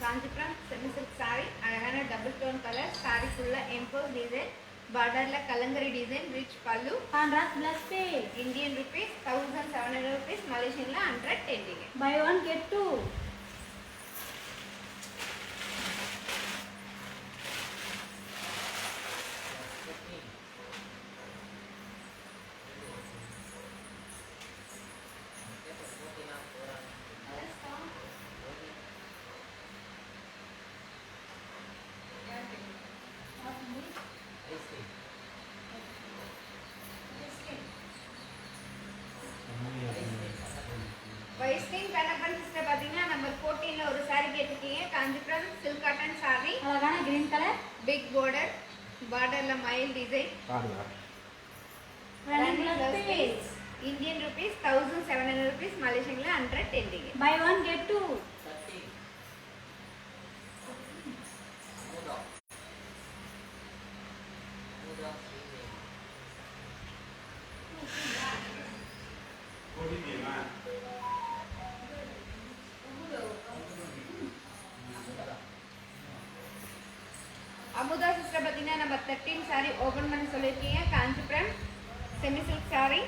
Speaker 1: Kanchipuram semi silk saree அழகான double tone colour saree ஃபுல்லா emboss design பார்டர்ல kalamkari design rich pallu
Speaker 2: contrast plus pay.
Speaker 1: Indian rupees 1700 rupees Malaysian la 110 ringgit.
Speaker 2: Buy one get two.
Speaker 1: Westin Kannappan sister பாத்தீங்கன்னா number 14 ல ஒரு saree கேட்டிருக்கீங்க Kanchipuram silk cotton saree
Speaker 2: அழகான green color,
Speaker 1: big border பார்டர்ல மயில் design
Speaker 3: பாருங்க.
Speaker 2: running plus pay.
Speaker 1: Indian rupees 1700 rupees Malaysian la 110 ringgit.
Speaker 2: Buy one get two.
Speaker 5: 13. Muda Sridevi.
Speaker 3: ஓடிடிமா.
Speaker 1: Amudha sister பாத்தீங்கன்னா நம்பர் 13 saree ஓபன் பண்ண சொல்லிருக்கீங்க காஞ்சிபுரம் செமி சில்க் saree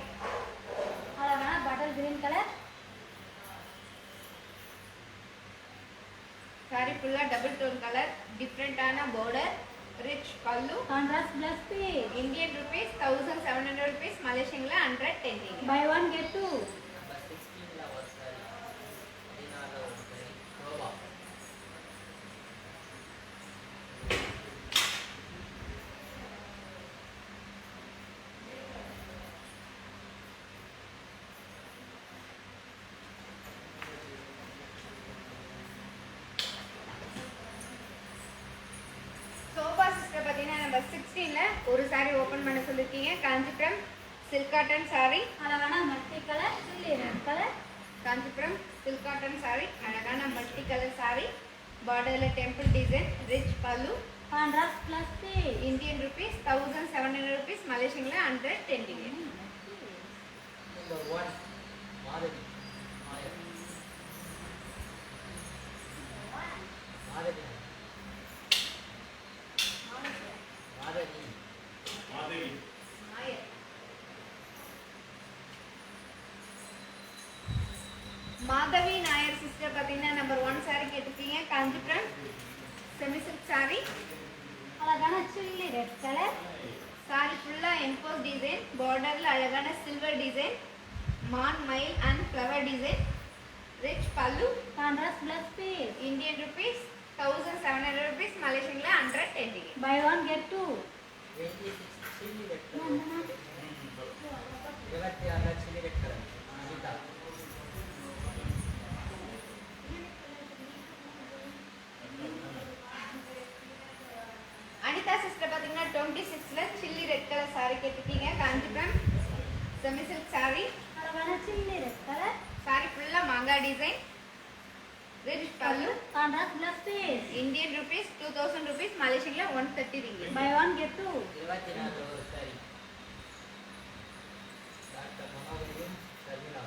Speaker 2: அழகான bottle green color,
Speaker 1: saree ஃபுல்லா double tone colour டிஃபரண்டான border rich pallu
Speaker 2: contrast plus pay.
Speaker 1: Indian rupees 1700 rupees Malaysian la 110 ringgit.
Speaker 2: Buy one get two.
Speaker 5: Number 16 la ஒரு saree. 14 la ஒரு saree. Roba.
Speaker 1: Shoba sister பாத்தீங்கன்னா number 16 ல ஒரு saree open பண்ண சொல்லிருக்கீங்க Kanchipuram silk cotton saree
Speaker 2: அழகான multi color, chilli red color,
Speaker 1: Kanchipuram silk cotton saree அழகான multi colour saree பார்டர்ல temple design rich pallu
Speaker 2: contrast plus pay.
Speaker 1: Indian rupees 1700 rupees Malaysian la 110 ringgit.
Speaker 5: Number 1. Madhavi. Madhavi. Madhavi. Madhavi.
Speaker 4: Madhavi
Speaker 1: Madhavi Nair sister பாத்தீங்கன்னா number 1 saree கேட்டிருக்கீங்க Kanchipuram semi silk saree
Speaker 2: அழகான chilli red color,
Speaker 1: saree ஃபுல்லா emboss design பார்டர்ல அழகான silver design மான் மயில் and flower design rich pallu
Speaker 2: contrast plus pay.
Speaker 1: Indian rupees 1700 rupees Malaysian la 110 ringgit.
Speaker 2: Buy one get two.
Speaker 5: 26 chilli red color. 26 chilli red color. Anita.
Speaker 1: Anitha sister பாத்தீங்கன்னா 26 ல chilli red colour saree கேட்டிருக்கீங்க Kanchipuram semi silk saree
Speaker 2: அழகான chilli red color,
Speaker 1: saree ஃபுல்லா மாங்காய் design rich pallu
Speaker 2: contrast plus pay.
Speaker 1: Indian rupees 2000 rupees Malaysian la 130 ringgit.
Speaker 2: Buy one get two.
Speaker 5: 24 ஒரு saree. Doctor மனோகரியும் Sharmila.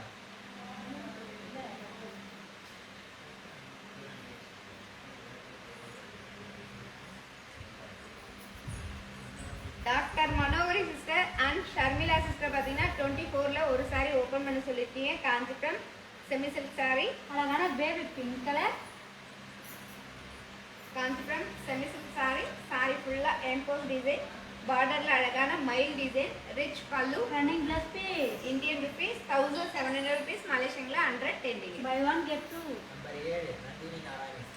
Speaker 1: Doctor Manohari sister and Sharmila sister பாத்தீங்கன்னா 24 ல ஒரு saree open பண்ண சொல்லிருக்கீங்க காஞ்சிபுரம் செமி சில்க் saree
Speaker 2: அழகான baby pink color,
Speaker 1: Kanchipuram semi silk saree saree ஃபுல்லா emboss design பார்டர்ல அழகான மயில் design rich pallu
Speaker 2: running plus pay.
Speaker 1: Indian rupees 1700 rupees Malaysian la 110 ringgit.
Speaker 2: Buy one get two.
Speaker 5: Number 7 Nandhini Narayanan.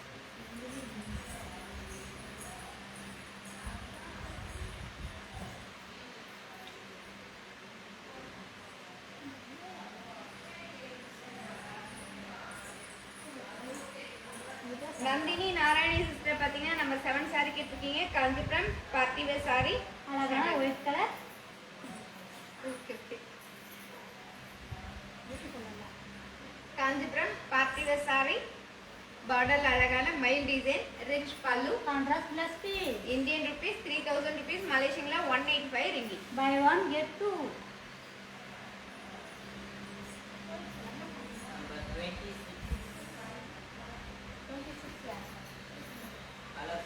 Speaker 1: Nandhini Narayani sister பார்த்தீங்கன்னா நம்ம 7 saree கேட்டிருக்கீங்க. Kanchipuram party wear saree.
Speaker 2: அழகான white colour.
Speaker 1: Kanchipuram party wear saree. Border அழகான மைல் டிசைன், ரிச் பல்லு.
Speaker 2: Contrast plus piece.
Speaker 1: Indian rupees 3000 rupees, மலேசியன்ல 185 ringgit.
Speaker 2: Buy 1 get 2.
Speaker 5: Number 26. Color.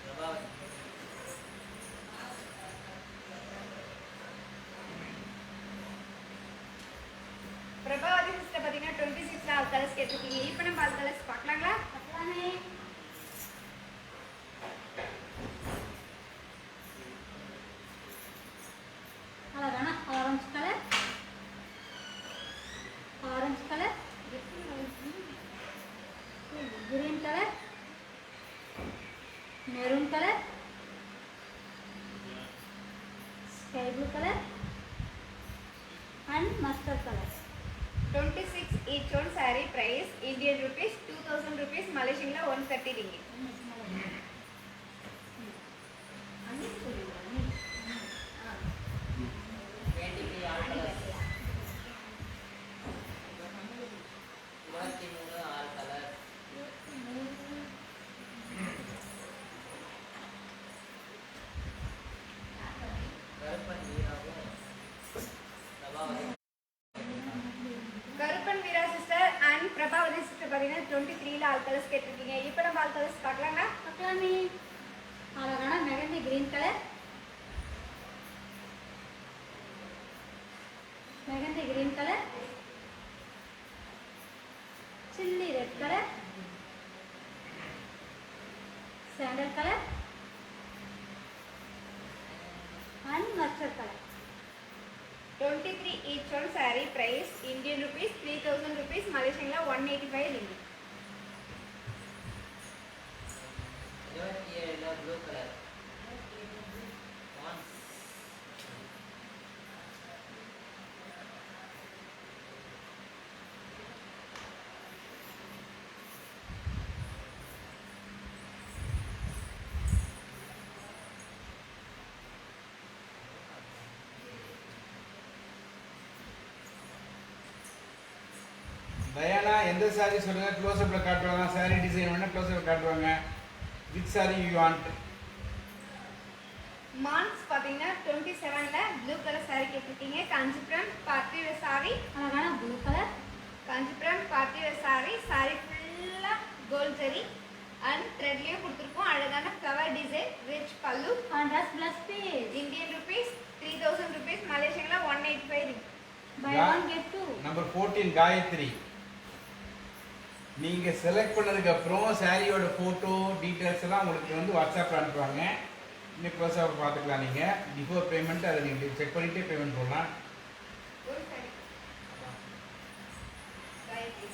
Speaker 5: Prabhavati.
Speaker 1: Prabhavathi sister பார்த்தீங்கன்னா 26 all colours கேட்டிருக்கீங்க. இப்போ நம்ம ஆல் கலர்ஸ் பார்க்கலாங்களா?
Speaker 2: பார்க்கலாமே. அழகான orange colour. Orange colour. Green colour. Maroon colour. Sky blue colour and mustard colour.
Speaker 1: 26 each one saree price Indian rupees 2000 rupees, Malaysian la 130 ringgit. Karuppan Veera sister and Prabhavathi sister பார்த்தீங்கன்னா 23 all colours கேட்டிருக்கீங்க. இப்போ நம்ம all colours பார்க்கலாங்களா?
Speaker 2: பார்க்கலாமே. அழகான mehendi green colour. Mehndi green colour. Chilli red colour. Sandal colour and mustard colour.
Speaker 1: 23 each one saree price Indian rupees 3000 rupees, Malaysian la 185 ringgit.
Speaker 5: 27 blue color. Once.
Speaker 3: Dayana எந்த sorry சொல்லுங்க, close அப்ல காட்டுவாங்க. சாரி டிசைன் வேணா close அப்ல காட்டுவாங்க. Which saree you want?
Speaker 1: மான்ஸ் பார்த்தீங்கன்னா 27ல ப்ளூ கலர் saree கேட்டிருக்கீங்க. Kanchipuram party wear saree.
Speaker 2: அழகான blue colour.
Speaker 1: Kanchipuram party wear saree. saree ஃபுல்லா கோல்ட் ஜரி அண்ட் த்ரெட்லயும் கொடுத்துருக்கோம். அழகான ஃப்ளவர் டிசைன், ரிச் பல்லு.
Speaker 2: Contrast plus piece.
Speaker 1: Indian rupees 3000 rupees, Malaysian la 185 ringgit.
Speaker 2: Buy 1 get 2.
Speaker 3: Number 14 Gayathri. நீங்க செலக்ட் பண்ணதுக்கு அப்புறம் சாரியோட போட்டோ டீடைல்ஸ் எல்லாம் உங்களுக்கு வந்து வாட்ஸ்அப்ல அனுப்புவாங்க. இன்னும் க்ளோஸ் அப் பார்த்துக்கலாம். நீங்க பிஃபோர் பேமெண்ட் அதை நீங்க செக் பண்ணிட்டே பேமெண்ட் பண்ணலாம்.
Speaker 1: ஒரு saree. காயத்ரி.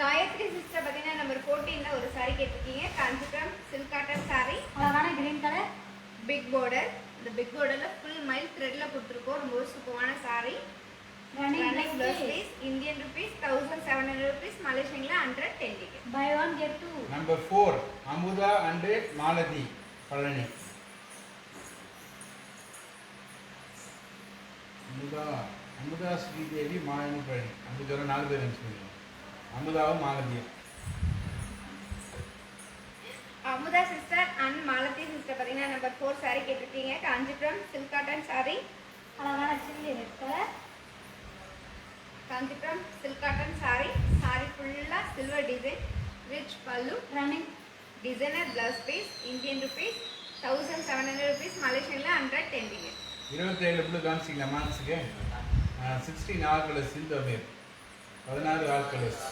Speaker 1: காயத்ரி சிஸ்டர் பார்த்தீங்கன்னா நம்பர் 14ல ஒரு saree கேட்டிருக்கீங்க. Kanchipuram silk cotton saree.
Speaker 2: அழகான கிரீன் கலர்.
Speaker 1: Big border. இந்த பிக் borderல ஃபுல் மைல் த்ரெட்ல கொடுத்துருக்கோம். ரொம்ப சூப்பரான saree.
Speaker 2: Running
Speaker 1: Running
Speaker 2: plus
Speaker 1: blouse
Speaker 2: piece.
Speaker 1: piece Indian rupees 1700 rupees, Malaysian la 110 ringgit.
Speaker 2: Buy 1 get 2.
Speaker 3: Number 4 Amudha and Malathi Palani. Amudha Sridevi Malini Palani. Amudha 4 பேர் இருந்துச்சு. அமுதாவும் மாலதியும்.
Speaker 1: Amudha sister and Malathi sister பார்த்தீங்கன்னா number 4 saree கேட்டிருக்கீங்க. Kanchipuram silk cotton saree.
Speaker 2: அழகான chilli red colour.
Speaker 1: Kanchipuram silk cotton saree. saree ஃபுல்லா silver design, rich pallu,
Speaker 2: running
Speaker 1: designer blouse piece. Indian rupees 1700 rupees, Malaysian la 110 ringgit.
Speaker 3: 27 blue காமிச்சிங்களா மான்ஸுக்கு? 16 all colours இந்த பேர் 16 all colours.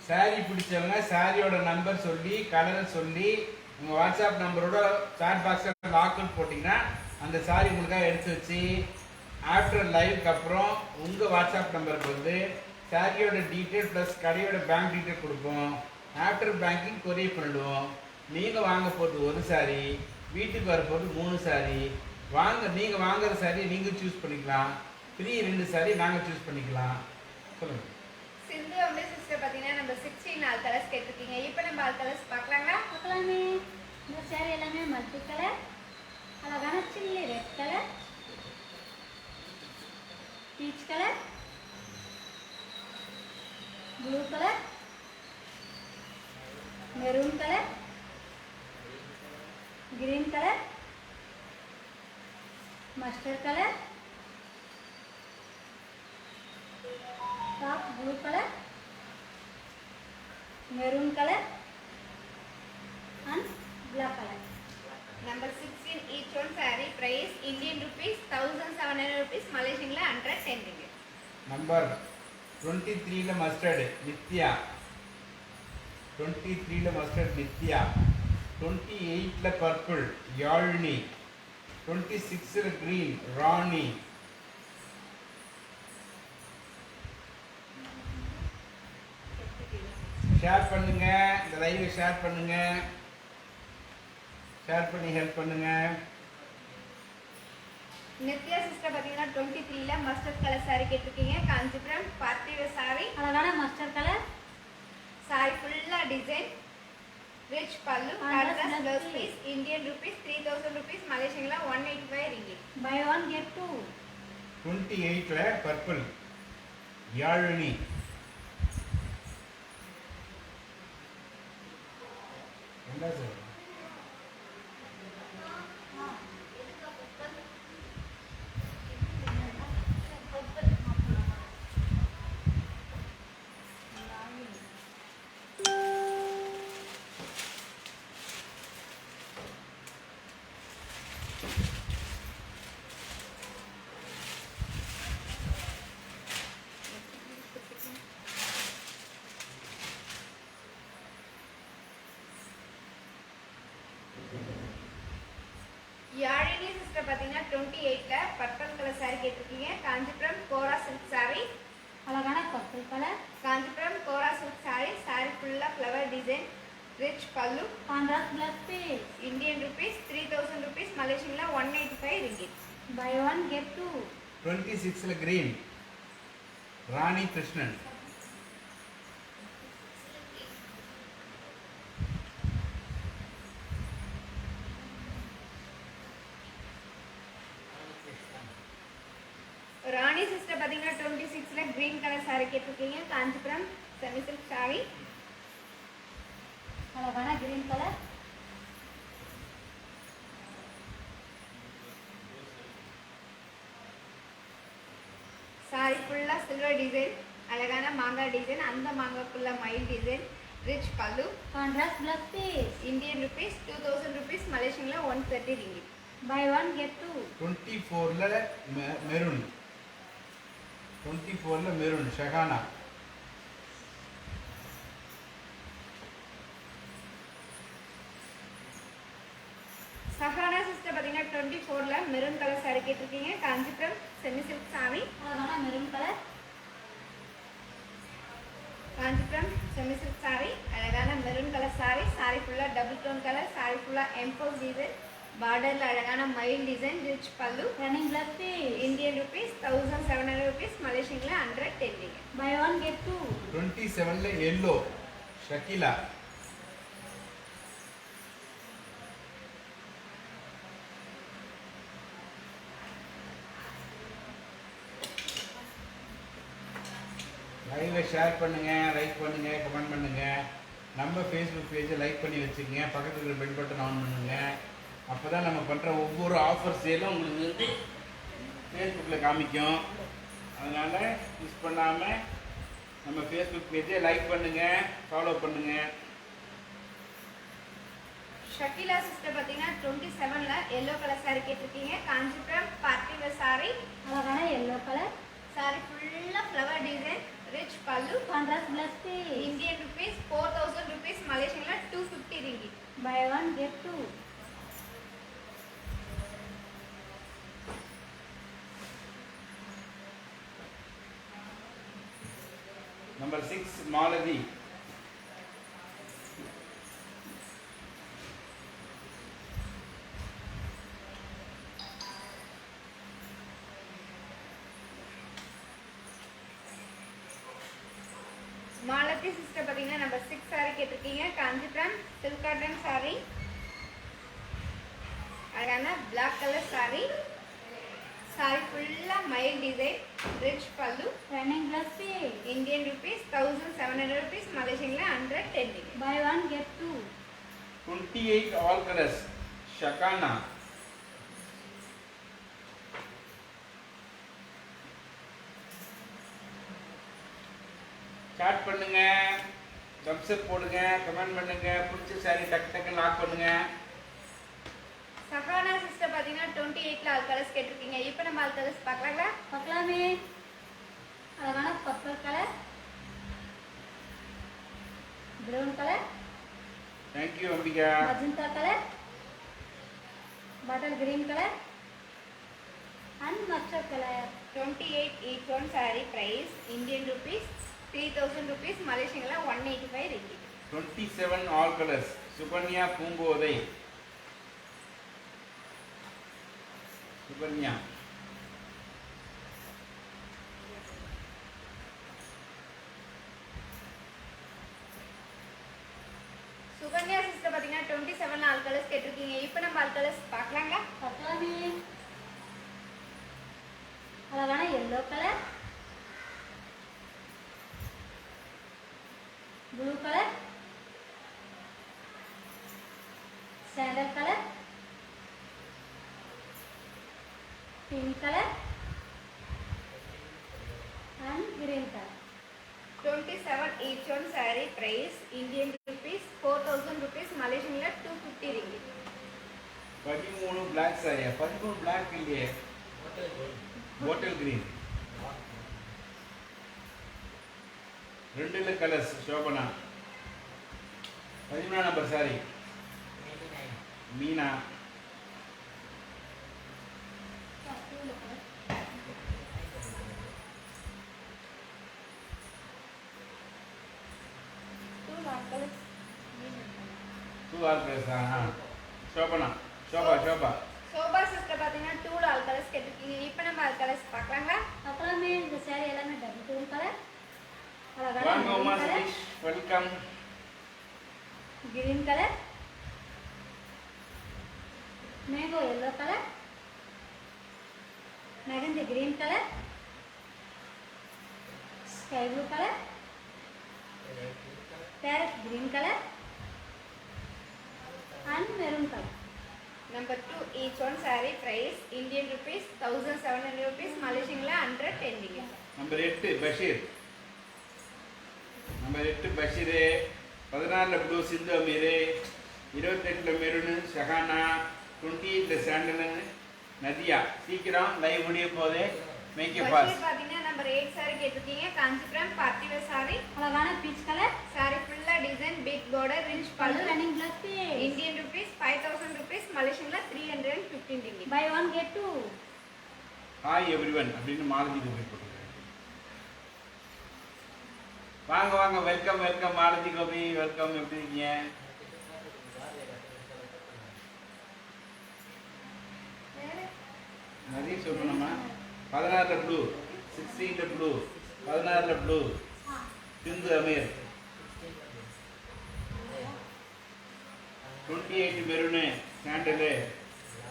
Speaker 3: Sorry பிடிச்சவங்க சாரியோட number சொல்லி கலர் சொல்லி உங்கள் வாட்ஸ்அப் நம்பரோட சாட் பாக்ஸில் லாக்அவுட் போட்டிங்கன்னா அந்த சாரி உங்களுக்காக எடுத்து வச்சு ஆஃப்டர் லைவுக்கு அப்புறம் உங்கள் வாட்ஸ்அப் நம்பருக்கு வந்து சாரியோட டீட்டெயில் ப்ளஸ் கடையோட பேங்க் டீட்டெயில் கொடுப்போம். ஆஃப்டர் பேங்கிங் கொரியர் பண்ணிடுவோம். நீங்கள் வாங்க போகிறது ஒரு சாரி, வீட்டுக்கு வரப்போது 3 சாரி. நீங்கள் வாங்குற சாரி நீங்கள் சூஸ் பண்ணிக்கலாம். ஃப்ரீ 2 சாரி நாங்கள் சூஸ் பண்ணிக்கலாம். சொல்லுங்கள்.
Speaker 1: சிந்து வந்து சிஸ்டர் பார்த்தீங்கன்னா நம்ம 16 ஆல் கலர்ஸ் கேட்டிருக்கீங்க. இப்போ நம்ம ஆல் கலர்ஸ் பார்க்கலாங்களா?
Speaker 2: பார்க்கலாமே. இந்த சேரீ எல்லாமே மல்டி கலர், அழகான chilli red colour, peach colour, blue colour, maroon colour, green colour, mustard colour, top blue colour, maroon colour and black color.
Speaker 1: Number 16 each one saree price Indian rupees 1700 rupees, Malaysian la 110 ringgit.
Speaker 3: Number 23ல mustard Nithya, 23ல mustard Nithya, 28ல purple Yazhini, 26ல green Rani, share பண்ணுங்க, இந்த லைவை share பண்ணுங்க, share பண்ணி help பண்ணுங்க.
Speaker 1: நித்யா சிஸ்டர் பார்த்தீங்கன்னா 23ல மஸ்டர்ட் கலர் saree கேட்டிருக்கீங்க. காஞ்சிபுரம் பார்ட்டி வேர் saree,
Speaker 2: அழகான மஸ்டர்ட் கலர்,
Speaker 1: saree ஃபுல்லா டிசைன், ரிச் பல்லு, contrast blouse piece, Indian rupees 3000 rupees, Malaysian la 185 ringgit.
Speaker 2: buy one get two.
Speaker 3: 28ல பர்பிள் யாழினி, என்ன சார்
Speaker 1: யாழினி சிஸ்டர் பார்த்தீங்கன்னா 28ல பர்பிள் கலர் saree கேட்டிருக்கீங்க. காஞ்சிபுரம் கோரா silk saree,
Speaker 2: அழகான purple colour,
Speaker 1: Kanchipuram கோரா silk saree, saree ஃபுல்லா flower design, rich பல்லு,
Speaker 2: contrast plus piece.
Speaker 1: Indian rupees 3000 rupees, Malaysian la 185 ringgit.
Speaker 2: buy one get two.
Speaker 3: 26ல green Rani Krishnan,
Speaker 1: Rani sister பார்த்தீங்கன்னா 26ல green colour saree கேட்டிருக்கீங்க. Kanchipuram semi silk saree,
Speaker 2: அழகான green colour,
Speaker 1: saree ஃபுல்லா silver design, அழகான மாங்காய் டிசைன், அந்த மாங்காய்க்குள்ள மயில் டிசைன், ரிச் பல்லு,
Speaker 2: contrast plus piece.
Speaker 1: Indian rupees 2000 rupees, Malaysian la 130 ringgit.
Speaker 2: buy one get two.
Speaker 3: 24ல மெரூன், 24ல மெரூன் ஷஹானா,
Speaker 1: சஹானா சிஸ்டர் பார்த்தீங்கன்னா 24ல மெரூன் கலர் saree கேட்டிருக்கீங்க. காஞ்சிபுரம் செமி சில்க் saree,
Speaker 2: அழகான maroon colour,
Speaker 1: Kanchipuram semi silk saree, அழகான மெரூன் கலர் saree, saree ஃபுல்லா double tone colour, saree ஃபுல்லா emboss design, பார்டர்ல அழகான மயில் design, rich pallu,
Speaker 2: running plus piece.
Speaker 1: Indian rupees 1700 rupees, Malaysian la 110 ringgit.
Speaker 2: buy one get two.
Speaker 3: 27ல yellow Shakila, லைவை share பண்ணுங்க, like பண்ணுங்க, கமெண்ட் பண்ணுங்க. நம்ம ஃபேஸ்புக் பேஜை லைக் பண்ணி வச்சுக்கோங்க, பக்கத்தில் இருக்கிற பெல் பட்டன் ஆன் பண்ணுங்க. அப்போ தான் நம்ம பண்ணுற ஒவ்வொரு ஆஃபர் சேலும் உங்களுக்கு வந்து ஃபேஸ்புக்கில் காமிக்கும். அதனால் மிஸ் பண்ணாமல் நம்ம ஃபேஸ்புக் பேஜை லைக் பண்ணுங்கள், ஃபாலோ பண்ணுங்கள்.
Speaker 1: ஷகிலா சிஸ்டர் பார்த்தீங்கன்னா 27ல எல்லோ கலர் saree கேட்டிருக்கீங்க. காஞ்சிபுரம் பார்ட்டி வேர் saree,
Speaker 2: அழகான எல்லோ கலர்,
Speaker 1: saree ஃபுல்லா ஃப்ளவர் டிசைன், ரிச் பல்லு,
Speaker 2: contrast plus piece.
Speaker 1: Indian rupees 4000 rupees, Malaysian la 250 ringgit.
Speaker 2: buy one get two.
Speaker 3: Number 6 Malathi,
Speaker 1: Swathi sister பார்த்தீங்கன்னா number 6 saree கேட்டிருக்கீங்க. Kanchipuram silk cotton saree. அழகான black colour saree. saree ஃபுல்லா மைல் design, rich pallu.
Speaker 2: Running plus பே.
Speaker 1: Indian rupees 1700 rupees, மலேசியன்ல 110 ringgit.
Speaker 2: Buy 1 get 2.
Speaker 3: 28 all colors. Shakana. Chat பண்ணுங்க, thumbs up போடுங்க, comment பண்ணுங்க, பிடிச்ச saree டக்கு டக்கு லாக் பண்ணுங்க.
Speaker 1: சஹானா சிஸ்டர் பார்த்தீங்கன்னா 28ல ஆல் கலர்ஸ் கேட்டிருக்கீங்க. இப்போ நம்ம ஆல் கலர்ஸ் பார்க்கலாங்களா?
Speaker 2: பார்க்கலாமே. அழகான purple colour, brown colour,
Speaker 3: Thank you Ambika.
Speaker 2: Magenta colour, butter green colour and mustard colour.
Speaker 1: 28 each one saree price Indian rupees 3000 rupees, மலேசியன்ல 185 ringgit.
Speaker 3: 27 all colors. Sukanya Poongothai. Sukanya.
Speaker 1: Sukanya sister பார்த்தீங்கன்னா 27ல ஆல் கலர்ஸ் கேட்டிருக்கீங்க. இப்போ நம்ம ஆல் கலர்ஸ் பார்க்கலாங்களா?
Speaker 2: பார்க்கலாமே. அழகான yellow colour, blue colour, sandal colour, pink colour and green colour.
Speaker 1: 27 each one saree price Indian rupees 4000 rupees, மலேசியன்ல 250 ringgit.
Speaker 3: 13 black saree. 13 black இல்லையே. Bottle green. ரெண்டுல colours. Shobana. 13 number saree.
Speaker 5: 99.
Speaker 3: Meena. Two all colours. Shobana. Shoba.
Speaker 1: Shoba sister பார்த்தீங்கன்னா 2ல all colours கேட்டிருக்கீங்க. இப்போ நம்ம all colours பார்க்கலாங்களா?
Speaker 2: அப்புறமே இந்த சேரீ எல்லாமே டபுள் டோன் கலர், அழகான
Speaker 3: வாங்க Uma
Speaker 2: maroon colour,
Speaker 3: Sathish. Welcome.
Speaker 2: Green colour, mango yellow colour, mehndi green colour, sky blue colour, parrot green colour and maroon colour.
Speaker 1: Number 2 each one saree price Indian rupees 1700 rupees, மலேசியன்ல 110 ringgit.
Speaker 3: Number 8 Basheer. Number 8 Basheer. 14ல blue Sindhu Ameer. 28ல maroon Shahana. 28ல sandal Nadiya. சீக்கிரம் live முடிய போதே. Make it
Speaker 1: Basheer
Speaker 3: fast.
Speaker 1: பார்த்தீங்கன்னா number 8 saree கேட்டிருக்கீங்க. Kanchipuram party wear saree.
Speaker 2: அழகான பீச் கலர்,
Speaker 1: saree ஃபுல்லா design, big border, rich
Speaker 2: pallu
Speaker 1: pallu.
Speaker 2: Running plus பே.
Speaker 1: Indian rupees 5000 rupees, மலேசியன்ல 315 ringgit.
Speaker 2: Buy 1 get 2.
Speaker 3: Hi everyone அப்படின்னு மாலதி கோபி போட்டுருக்காங்க. வாங்க வெல்கம் மாலதி கோபி வெல்கம். எப்படி இருக்கீங்க? நிறைய சொல்லணுமா? 16ல ப்ளூ, 16ல ப்ளூ, 16ல blue Sindhu Ameer. 28 maroon sandal.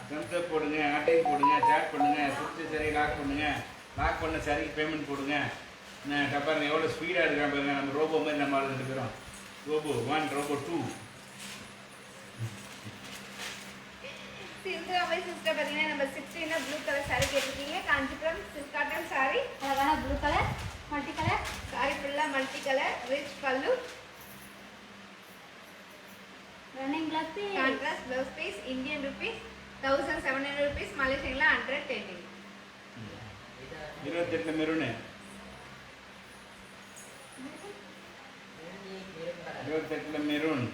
Speaker 3: Thumbs up போடுங்க, ஆட்டையும் போடுங்க, சேட் பண்ணுங்க, பிடிச்ச சரி லாக் பண்ணுங்க. லாக் பண்ண சரிக்கு பேமெண்ட் போடுங்க. பாருங்க எவ்வளோ ஸ்பீடாக இருக்கான் பாருங்க. நம்ம ரோபோ மாதிரி நம்ம ஆளு 2 பேரும். ரோபோ 1, ரோபோ 2.
Speaker 1: சிந்து அமீர் சிஸ்டர் பார்த்தீங்கன்னா நம்பர் 16ல ப்ளூ கலர் saree கேட்டிருக்கீங்க. Kanchipuram silk cotton saree.
Speaker 2: அழகான blue colour, multi colour,
Speaker 1: saree ஃபுல்லா multi colour, rich pallu.
Speaker 2: Running plus பே.
Speaker 1: Contrast blouse piece. Indian rupees 1700 rupees, மலேசியன்ல 110 ringgit.
Speaker 3: 28ல மெரூனு. 28ல maroon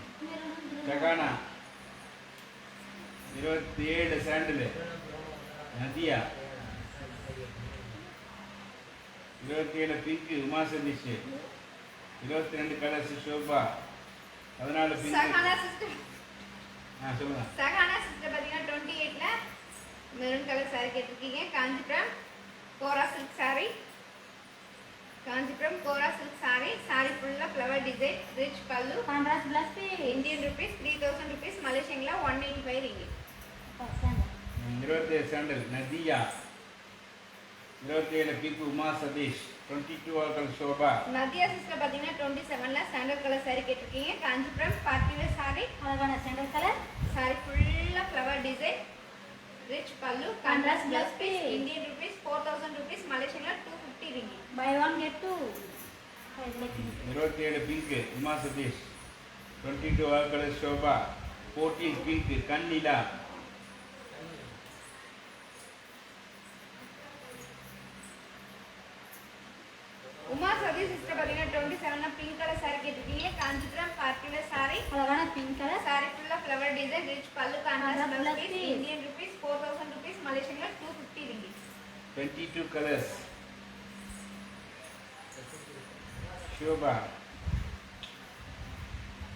Speaker 3: Jahana. 27 sandal Nadiya. 27 pink Uma Satish. 22 colours Shoba. 14 pink.
Speaker 1: Sahana sister
Speaker 3: சொல்லுங்க.
Speaker 1: Sahana sister பார்த்தீங்கன்னா 28ல maroon colour saree கேட்டிருக்கீங்க. காஞ்சிபுரம் கோரா silk saree. Kanchipuram கோரா silk saree. Saree ஃபுல்லா flower design, rich பல்லு.
Speaker 2: Contrast plus piece.
Speaker 1: Indian rupees 3000 rupees, மலேசியன்ல 185 ringgit.
Speaker 2: Percent.
Speaker 3: 27 sandal Nadia, 27 pink Uma Satish, 22 ஆல்கல் சோபா.
Speaker 1: நதியா சிஸ்டர் பாத்தீங்கன்னா 27ல சாண்டல் கலர் saree கேட்டிருக்கீங்க. Kanchipuram party wear saree.
Speaker 2: அழகான சாண்டல் கலர்.
Speaker 1: saree ஃபுல்லா ஃப்ளவர் டிசைன், ரிச் பல்லு, contrast plus piece. Indian rupees 4000 rupees, மலேசியன்ல 250 ringgit.
Speaker 2: Buy one get two.
Speaker 3: 27 pink Uma Satish, 22 ஆல்கல் சோபா, 14 பிங்க் கண்ணிலா.
Speaker 1: உமா சதி சிஸ்டர் பாத்தீங்கன்னா 27ல பிங்க் கலர் saree கேட்டிருக்கீங்க. Kanchipuram party wear saree.
Speaker 2: அழகான பிங்க் கலர்.
Speaker 1: saree ஃபுல்லா ஃப்ளவர் டிசைன், ரிச் பல்லு, contrast
Speaker 2: Contrast
Speaker 1: plus
Speaker 2: plus
Speaker 1: piece.
Speaker 2: piece.
Speaker 1: Indian rupees 4000 rupees, மலேசியன்ல 250 ringgit.
Speaker 3: 22 colours Shoba.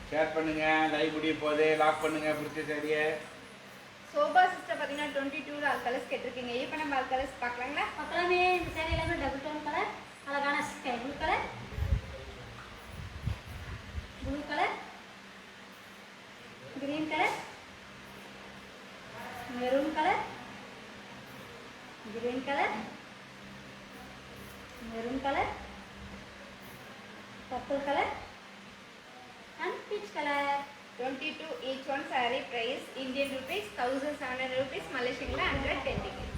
Speaker 3: Share பண்ணுங்க, live முடிய போதே லாக் பண்ணுங்க பிடிச்ச சாரியை.
Speaker 1: சோபா சிஸ்டர் பாத்தீங்கன்னா 22ல ஆல் கலர்ஸ் கேட்டிருக்கீங்க. இப்போ நம்ம ஆல் கலர்ஸ் பார்க்கலாங்களா?
Speaker 2: பக்கமே இந்த saree எல்லாமே டபுள் டோன் கலர். அழகான sky blue colour, blue colour, green colour, maroon colour, green colour, maroon colour, purple colour and peach colour.
Speaker 1: 22 each one saree price Indian rupees 1700 rupees, மலேசியன்ல 110 ringgit.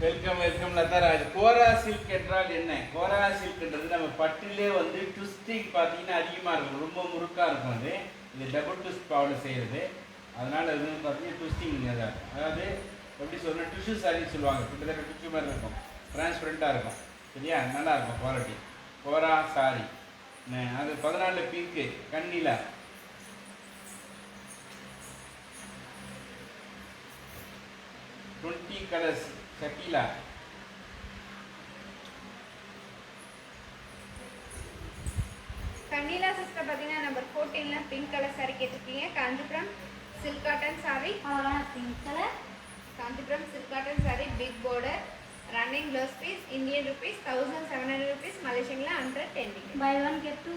Speaker 3: Welcome welcome Latharaj. Kora silk என்றால் என்ன? கோரா சில்க்ன்றது நம்ம பட்டிலே வந்து twisting பார்த்தீங்கன்னா அதிகமாக இருக்கும், ரொம்ப முறுக்காக இருக்கும். அது இது டபுள் ட்விஸ்ட் பாவில் செய்கிறது. அதனால் அது வந்து பார்த்தீங்கன்னா ட்விஸ்டிங் அதாவது எப்படி சொல்லணும், டிஷ்யூ சாரின்னு சொல்லுவாங்க. கிட்டத்தட்ட டிஷ்யூ மாதிரி இருக்கும், டிரான்ஸ்பரண்ட்டாக இருக்கும். சரியா, நல்லா இருக்கும் குவாலிட்டி. கோரா சாரி. அது 14 pink Kannila, 20 colours Shakeela.
Speaker 1: Kannila sister பாத்தீங்கன்னா நம்பர் 14ல பிங்க் கலர் saree கேட்டிருக்கீங்க. Kanchipuram silk cotton saree.
Speaker 2: அழகான pink colour.
Speaker 1: Kanchipuram silk cotton saree, big border, running blouse piece. Indian rupees 1700 rupees, மலேசியன்ல 110 ringgit.
Speaker 2: Buy one get two.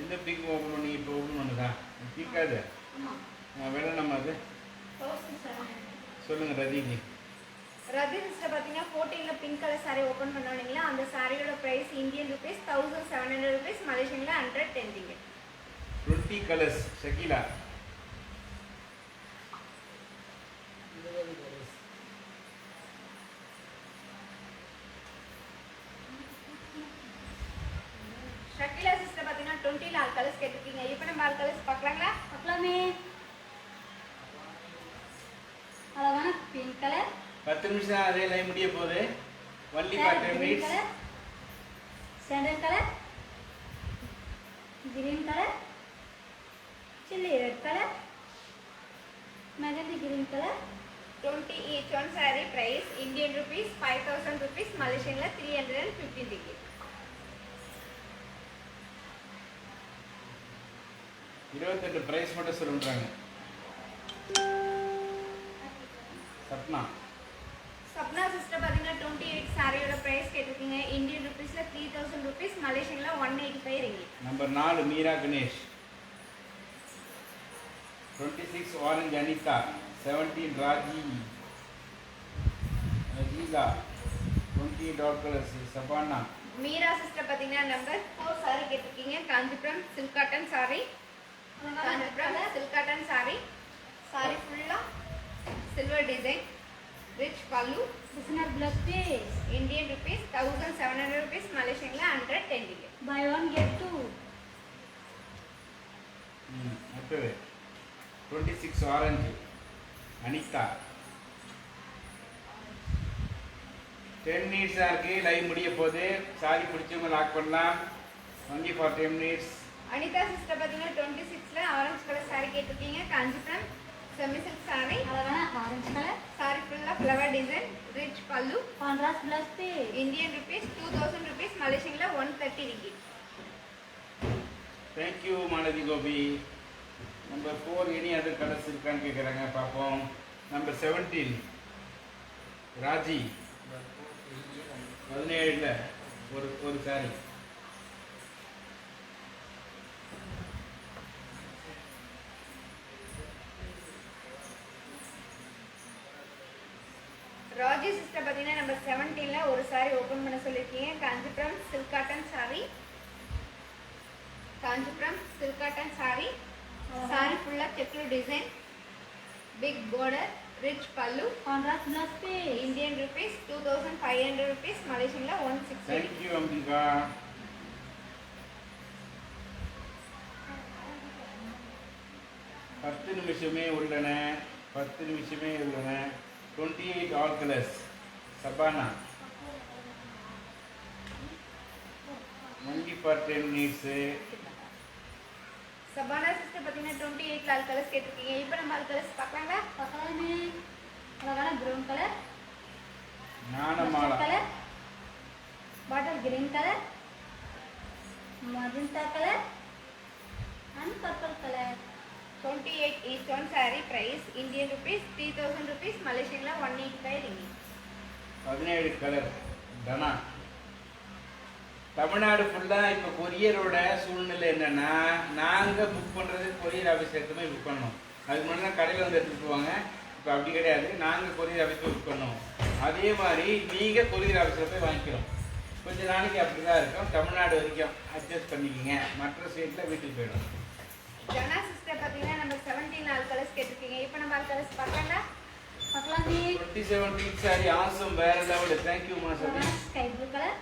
Speaker 3: எந்த பிங்க் ஓப்பன் பண்ணி இப்போ open பண்ணுதா? பிங்காது வேணும் நம்ம அது சொல்லுங்கள் ரதிக்கு.
Speaker 1: ரதி சிஸ்டர் பாத்தீங்கன்னா 14ல பிங்க் கலர் saree ஓபன் பண்ணோனீங்களா, அந்த சாரியோட பிரைஸ் இந்தியன் ருபீஸ் 1700 rupees, மலேசியன்ல 110 ringgit.
Speaker 3: 20 colours Shakeela.
Speaker 5: 20 colours.
Speaker 1: Shakeela sister பாத்தீங்கன்னா 20ல ஆல் கலர்ஸ் கேட்டிருக்கீங்க. இப்போ நம்ம ஆல் கலர்ஸ் பார்க்கலாங்களா?
Speaker 2: பக்கமே அழகான பிங்க் கலர்.
Speaker 3: 10 நிமிஷம் அதே லைன் முடிய போகுது. Only for 10 minutes.
Speaker 2: Sandal colour, green colour, chilli red colour, mehndi green colour.
Speaker 1: 20 each one saree price Indian rupees 5000 rupees, மலேசியன்ல 315 ringgit.
Speaker 3: 22 பிரைஸ் மட்டும் சொல்லுறாங்க. சப்னா.
Speaker 1: சப்னா சிஸ்டர் பாத்தீங்கன்னா 28 சாரியோட பிரைஸ் கேட்டிருக்கீங்க. இந்தியன் ருபீஸ்ல 3000 rupees, மலேசியன்ல 185 ringgit.
Speaker 3: Number 4 Meera Ganesh. 26 orange Anitha, 17 Raji Rajeela, 20 dark colours Sabana.
Speaker 1: Meera sister பாத்தீங்கன்னா number 4 saree கேட்டிருக்கீங்க. Kanchipuram silk cotton saree. Kanchipuram silk cotton saree. saree ஃபுல்லா silver design, rich pallu.
Speaker 2: Designer plus piece.
Speaker 1: Indian rupees 1700 rupees, மலேசியன்ல 110 ringgit.
Speaker 2: Buy one get two.
Speaker 3: அடுத்தது 26 orange Anitha. 10 minutes இருக்கு, live முடிய போகுது. Sorry பிடிச்சவங்க lock பண்ணலாம். Only for 10 minutes.
Speaker 1: Anitha sister பாத்தீங்கன்னா 26ல ஆரஞ்சு கலர் saree கேட்டிருக்கீங்க. Kanchipuram semi silk saree.
Speaker 2: அழகான ஆரஞ்சு கலர்.
Speaker 1: saree ஃபுல்லா ஃப்ளவர் டிசைன், ரிச் பல்லு.
Speaker 2: Contrast plus piece.
Speaker 1: Indian rupees 2000 rupees, மலேசியன்ல 130 ringgit.
Speaker 3: Thank you Malathi Gopi. Number 4 any other colours இருக்கான்னு கேட்குறாங்க, பார்ப்போம். நம்பர் 17 ராஜி. 17ல ஒரு ஒரு சாரி.
Speaker 1: ராஜி சிஸ்டர் பார்த்தீங்கன்னா நம்பர் 17ல ஒரு saree ஓபன் பண்ண சொல்லியிருக்கீங்க. Kanchipuram silk cotton saree. Kanchipuram silk cotton saree. saree ஃபுல்லா checked design, big border, rich பல்லு.
Speaker 2: Contrast plus piece.
Speaker 1: Indian rupees 2500 rupees, மலேசியன்ல 160.
Speaker 3: தேங்க்யூ அம்பிகா. 10 நிமிஷமே உள்ளன, 10 நிமிஷமே உள்ளன. 28 all colours. Sabana only for 10 minutes.
Speaker 1: Sabana sister பார்த்தீங்கன்னா 28 லால் கலர்ஸ் கேட்டிருக்கீங்க. இப்போ நம்ம ஆல் கலர்ஸ் பார்க்கலாங்களா?
Speaker 2: பக்கமே அழகான ப்ரௌன் கலர்,
Speaker 3: ஞானமாலா
Speaker 2: colour, bottle green colour, magenta colour and purple colour.
Speaker 1: 28 each one saree price Indian rupees 3000 rupees, மலேசியன்ல 185 ringgit.
Speaker 3: 17 கலர். தனா தமிழ்நாடு ஃபுல்லாக இப்போ கொரியரோட சூழ்நிலை என்னன்னா, நாங்கள் புக் பண்ணுறது கொரியர் ஆஃபீஸ் எடுத்து போய் புக் பண்ணோம். அதுக்கு முன்னாடி கடையில் வந்து எடுத்துகிட்டு போவாங்க. இப்போ அப்படி கிடையாது, நாங்கள் கொரியர் ஆஃபீஸ் போய் புக் பண்ணோம். அதே மாதிரி நீங்கள் கொரியர் ஆஃபீஸில் போய் வாங்கிக்கிறோம். கொஞ்சம் நாளைக்கு அப்படி தான் இருக்கும். தமிழ்நாடு வரைக்கும் அட்ஜஸ்ட் பண்ணிக்கிங்க. மற்ற ஸ்டேட்டில் வீட்டுக்கு போயிடும்.
Speaker 1: ஜனா சிஸ்டர் பார்த்தீங்கன்னா நம்ம 17 ஆல் கலர்ஸ் கேட்டிருக்கீங்க. இப்போ நம்ம ஆல் கலர்ஸ் பார்க்கலாங்களா?
Speaker 2: பக்கலாமே
Speaker 3: 27 பீச் சாரி ஆசம் வேற லெவல். தேங்க்யூ மாசம்.
Speaker 2: Sky blue colour,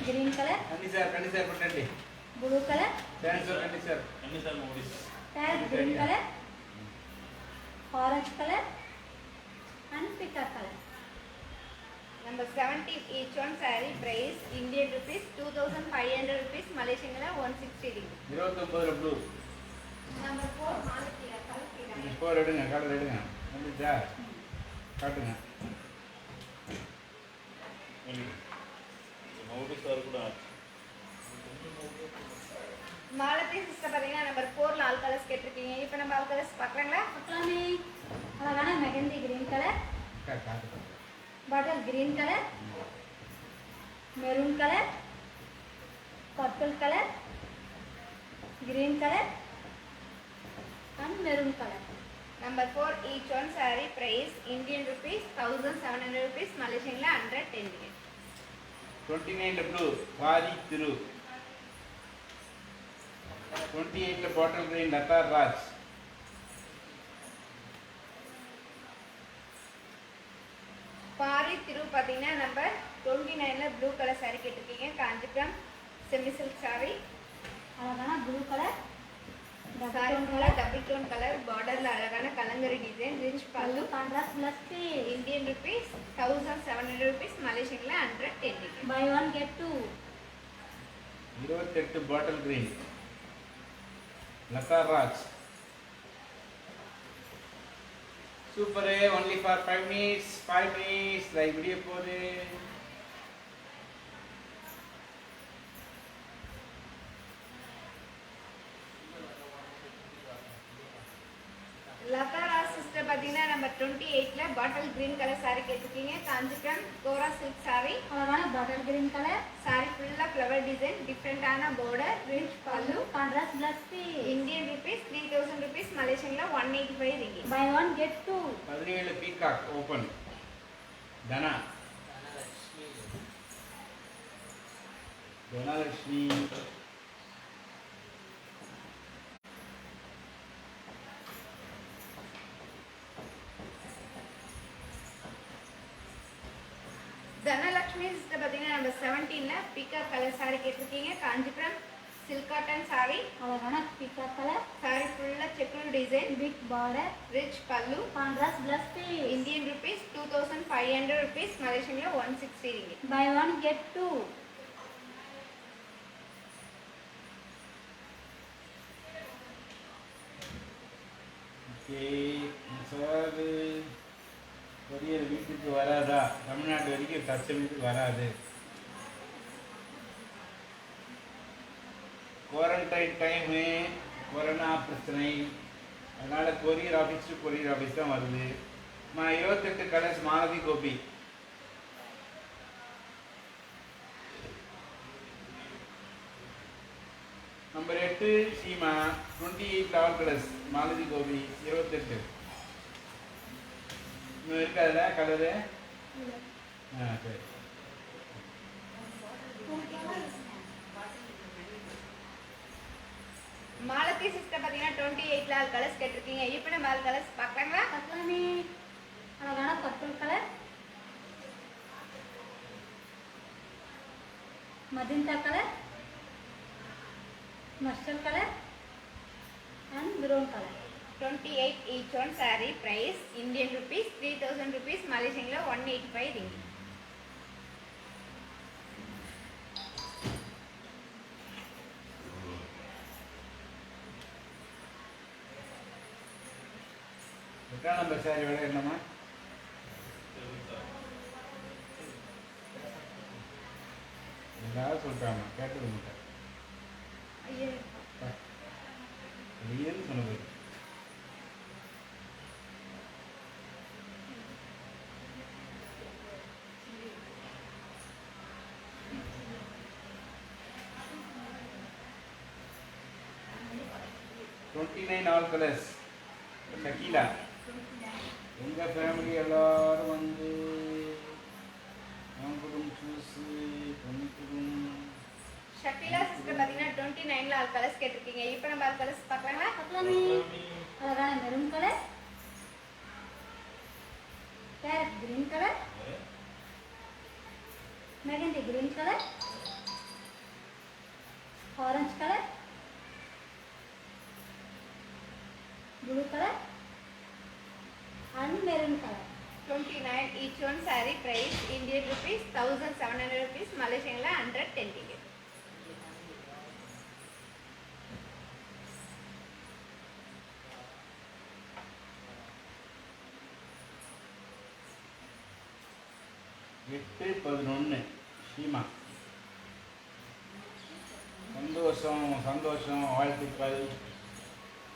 Speaker 2: green colour,
Speaker 3: கண்டி சார் பட்டண்டி.
Speaker 2: ப்ளூ கலர்,
Speaker 3: தேங்க்ஸ் சார் கண்டி சார்.
Speaker 4: கண்டிப்பாக முடிச்சு.
Speaker 2: Parrot green colour, orange colour and peacock colour.
Speaker 1: Number 17 each one saree price Indian rupees 2500 rupees, மலேசியன்ல 160 ringgit.
Speaker 3: 29 blue.
Speaker 1: Number 4 மாலத்தியா colour.
Speaker 3: Score எடுங்க, colour எடுங்க. வந்துச்சா காட்டுங்க.
Speaker 4: மௌடி சார் கூட
Speaker 1: மாலத்தி சிஸ்டர் பார்த்தீங்கன்னா நம்பர் 4 ஆல் கலர்ஸ் கேட்டிருக்கீங்க. இப்போ நம்ம ஆல் கலர்ஸ் பார்க்கலாங்களா?
Speaker 2: பக்கலாமே அழகான மெகந்தி கிரீன் கலர்,
Speaker 3: காட்டுங்க.
Speaker 2: பாட்டில் green colour, maroon colour, purple colour, green colour and maroon colour.
Speaker 1: Number 4 each one saree price Indian rupees 1700 rupees, மலேசியன்ல 110 ringgit.
Speaker 3: 29 ப்ளூ வாரி திரு. 28 bottle green Latha Raj.
Speaker 1: பாரி திரு பார்த்தீங்கன்னா நம்பர் 29ல ப்ளூ கலர் saree கேட்டிருக்கீங்க. Kanchipuram semi silk saree.
Speaker 2: அழகான blue colour,
Speaker 1: saree ஃபுல்லா double tone colour, பார்டர்ல அழகான Kalamkari design, rich பல்லு.
Speaker 2: Contrast plus piece.
Speaker 1: Indian rupees 1700 rupees, மலேசியன்ல 110 ringgit.
Speaker 2: Buy one get two.
Speaker 3: 28 bottle green Latha Raj. சூப்பரே. Only for 5 minutes. 5 minutes live video போகுது.
Speaker 1: லதாரா சிஸ்டர் பார்த்தீங்கன்னா நம்பர் 28ல பாட்டில் கிரீன் கலர் saree கேட்டிருக்கீங்க. காஞ்சிபுரம் கோரா சில்க் saree.
Speaker 2: அழகான பாட்டில் கிரீன் கலர்,
Speaker 1: saree ஃபுல்லா flower design, டிஃப்ரெண்டான border, ரிச் பல்லு.
Speaker 2: Contrast plus piece.
Speaker 1: Indian rupees 3000 rupees, மலேசியன்ல 185 ringgit.
Speaker 2: Buy one get two.
Speaker 3: 17 peacock open. Dhana
Speaker 5: Dhanalakshmi
Speaker 3: Dhanalakshmi.
Speaker 1: Dhanalakshmi sister பார்த்தீங்கன்னா நம்பர் 17ல பீகாக் கலர் saree கேட்டிருக்கீங்க. Kanchipuram silk cotton saree.
Speaker 2: அழகான peacock colour,
Speaker 1: saree ஃபுல்லா checked design,
Speaker 2: big border,
Speaker 1: rich பல்லு.
Speaker 2: Contrast plus piece.
Speaker 1: Indian rupees 2500 rupees, மலேசியன்ல 160 ringgit.
Speaker 2: Buy one get two.
Speaker 3: Okay sir. Courier வீட்டுக்கு வராதா? தமிழ்நாடு வரைக்கும் கஸ்டமருக்கு வராது. குவாரண்டைன் டைமு, கொரோனா பிரச்சனை, அதனால் courier office to courier office தான் வருது. 28 கலர்ஸ் மாலதி கோபி. 28 ஷீமா, 28 லால் கலர்ஸ் மாலதி கோபி 28. இன்னும் இருக்காதுல கலரு? சரி.
Speaker 1: மாலதி சிஸ்டர் பார்த்தீங்கன்னா 28 லால் கலர்ஸ் கேட்டிருக்கீங்க. இப்போ நம்ம லால் கலர்ஸ் பார்க்கலாங்களா?
Speaker 2: பார்க்கலாமே. அழகான purple colour, magenta colour, mustard colour and brown colour.
Speaker 1: 28 each one saree price Indian rupees 3000 rupees, Malaysian la 185 ringgit.
Speaker 3: எத்தனை நம்பர் சாரி விலை என்னம்மா? எல்லாரும் சொல்றாங்க, கேட்டது மாட்டேன்.
Speaker 1: ஐயோ
Speaker 3: இல்லையேன்னு சொன்னது. $29 all colors. ஷக்கீலா, எங்க ஃபேமிலி எல்லாரும் வந்து வாங்கணும் ஜூஸு பண்ணிக்கணும்.
Speaker 1: ஷக்கீலா சிஸ்டர் பார்த்தீங்கன்னா 29 ல ஆல் கலர்ஸ் கேட்டிருக்கீங்க. இப்போ நம்ம ஆல் கலர்ஸ் பார்க்கலாங்களா?
Speaker 2: பார்க்கலாமே. அழகான maroon colour, parrot green colour, mehndi green colour, orange colour, blue colour and maroon colour.
Speaker 1: 29 each one saree price Indian rupees 1700 rupees, Malaysian la 110 ringgit.
Speaker 3: எட்டு 11 ஷீமா. சந்தோஷம் சந்தோஷம், வாழ்த்துக்கள்.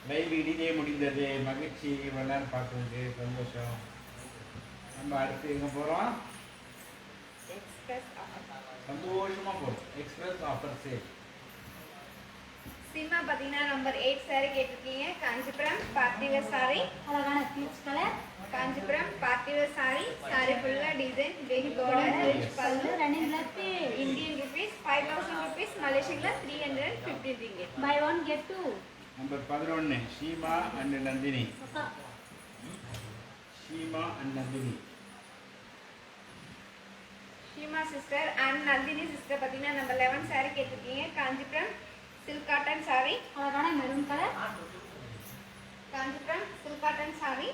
Speaker 3: லைவ் இடிலே முடிந்தது, மகிழ்ச்சி. இவ்வளோ நேரம் பார்க்குறதுக்கு சந்தோஷம். நம்ம அடுத்து எங்கே போகிறோம்?
Speaker 1: Express offer.
Speaker 3: சந்தோஷமாக போகிறோம். Express offer sale.
Speaker 1: சீமா பார்த்தீங்கன்னா நம்பர் 8 saree கேட்டிருக்கீங்க. Kanchipuram party wear saree.
Speaker 2: அழகான peach colour,
Speaker 1: Kanchipuram party wear saree. saree ஃபுல்லா design, big border, rich pallu.
Speaker 2: Running blouse
Speaker 1: Indian rupees 5000 rupees, Malaysian la 350 ringgit.
Speaker 2: Buy one get two.
Speaker 3: Number 11 Sheema and Nandini. Sheema and Nandini.
Speaker 1: Sheema sister and Nandini sister பார்த்தீங்கன்னா number 11 saree கேட்டிருக்கீங்க. Kanchipuram silk cotton saree.
Speaker 2: அழகான maroon colour,
Speaker 1: Kanchipuram silk cotton saree.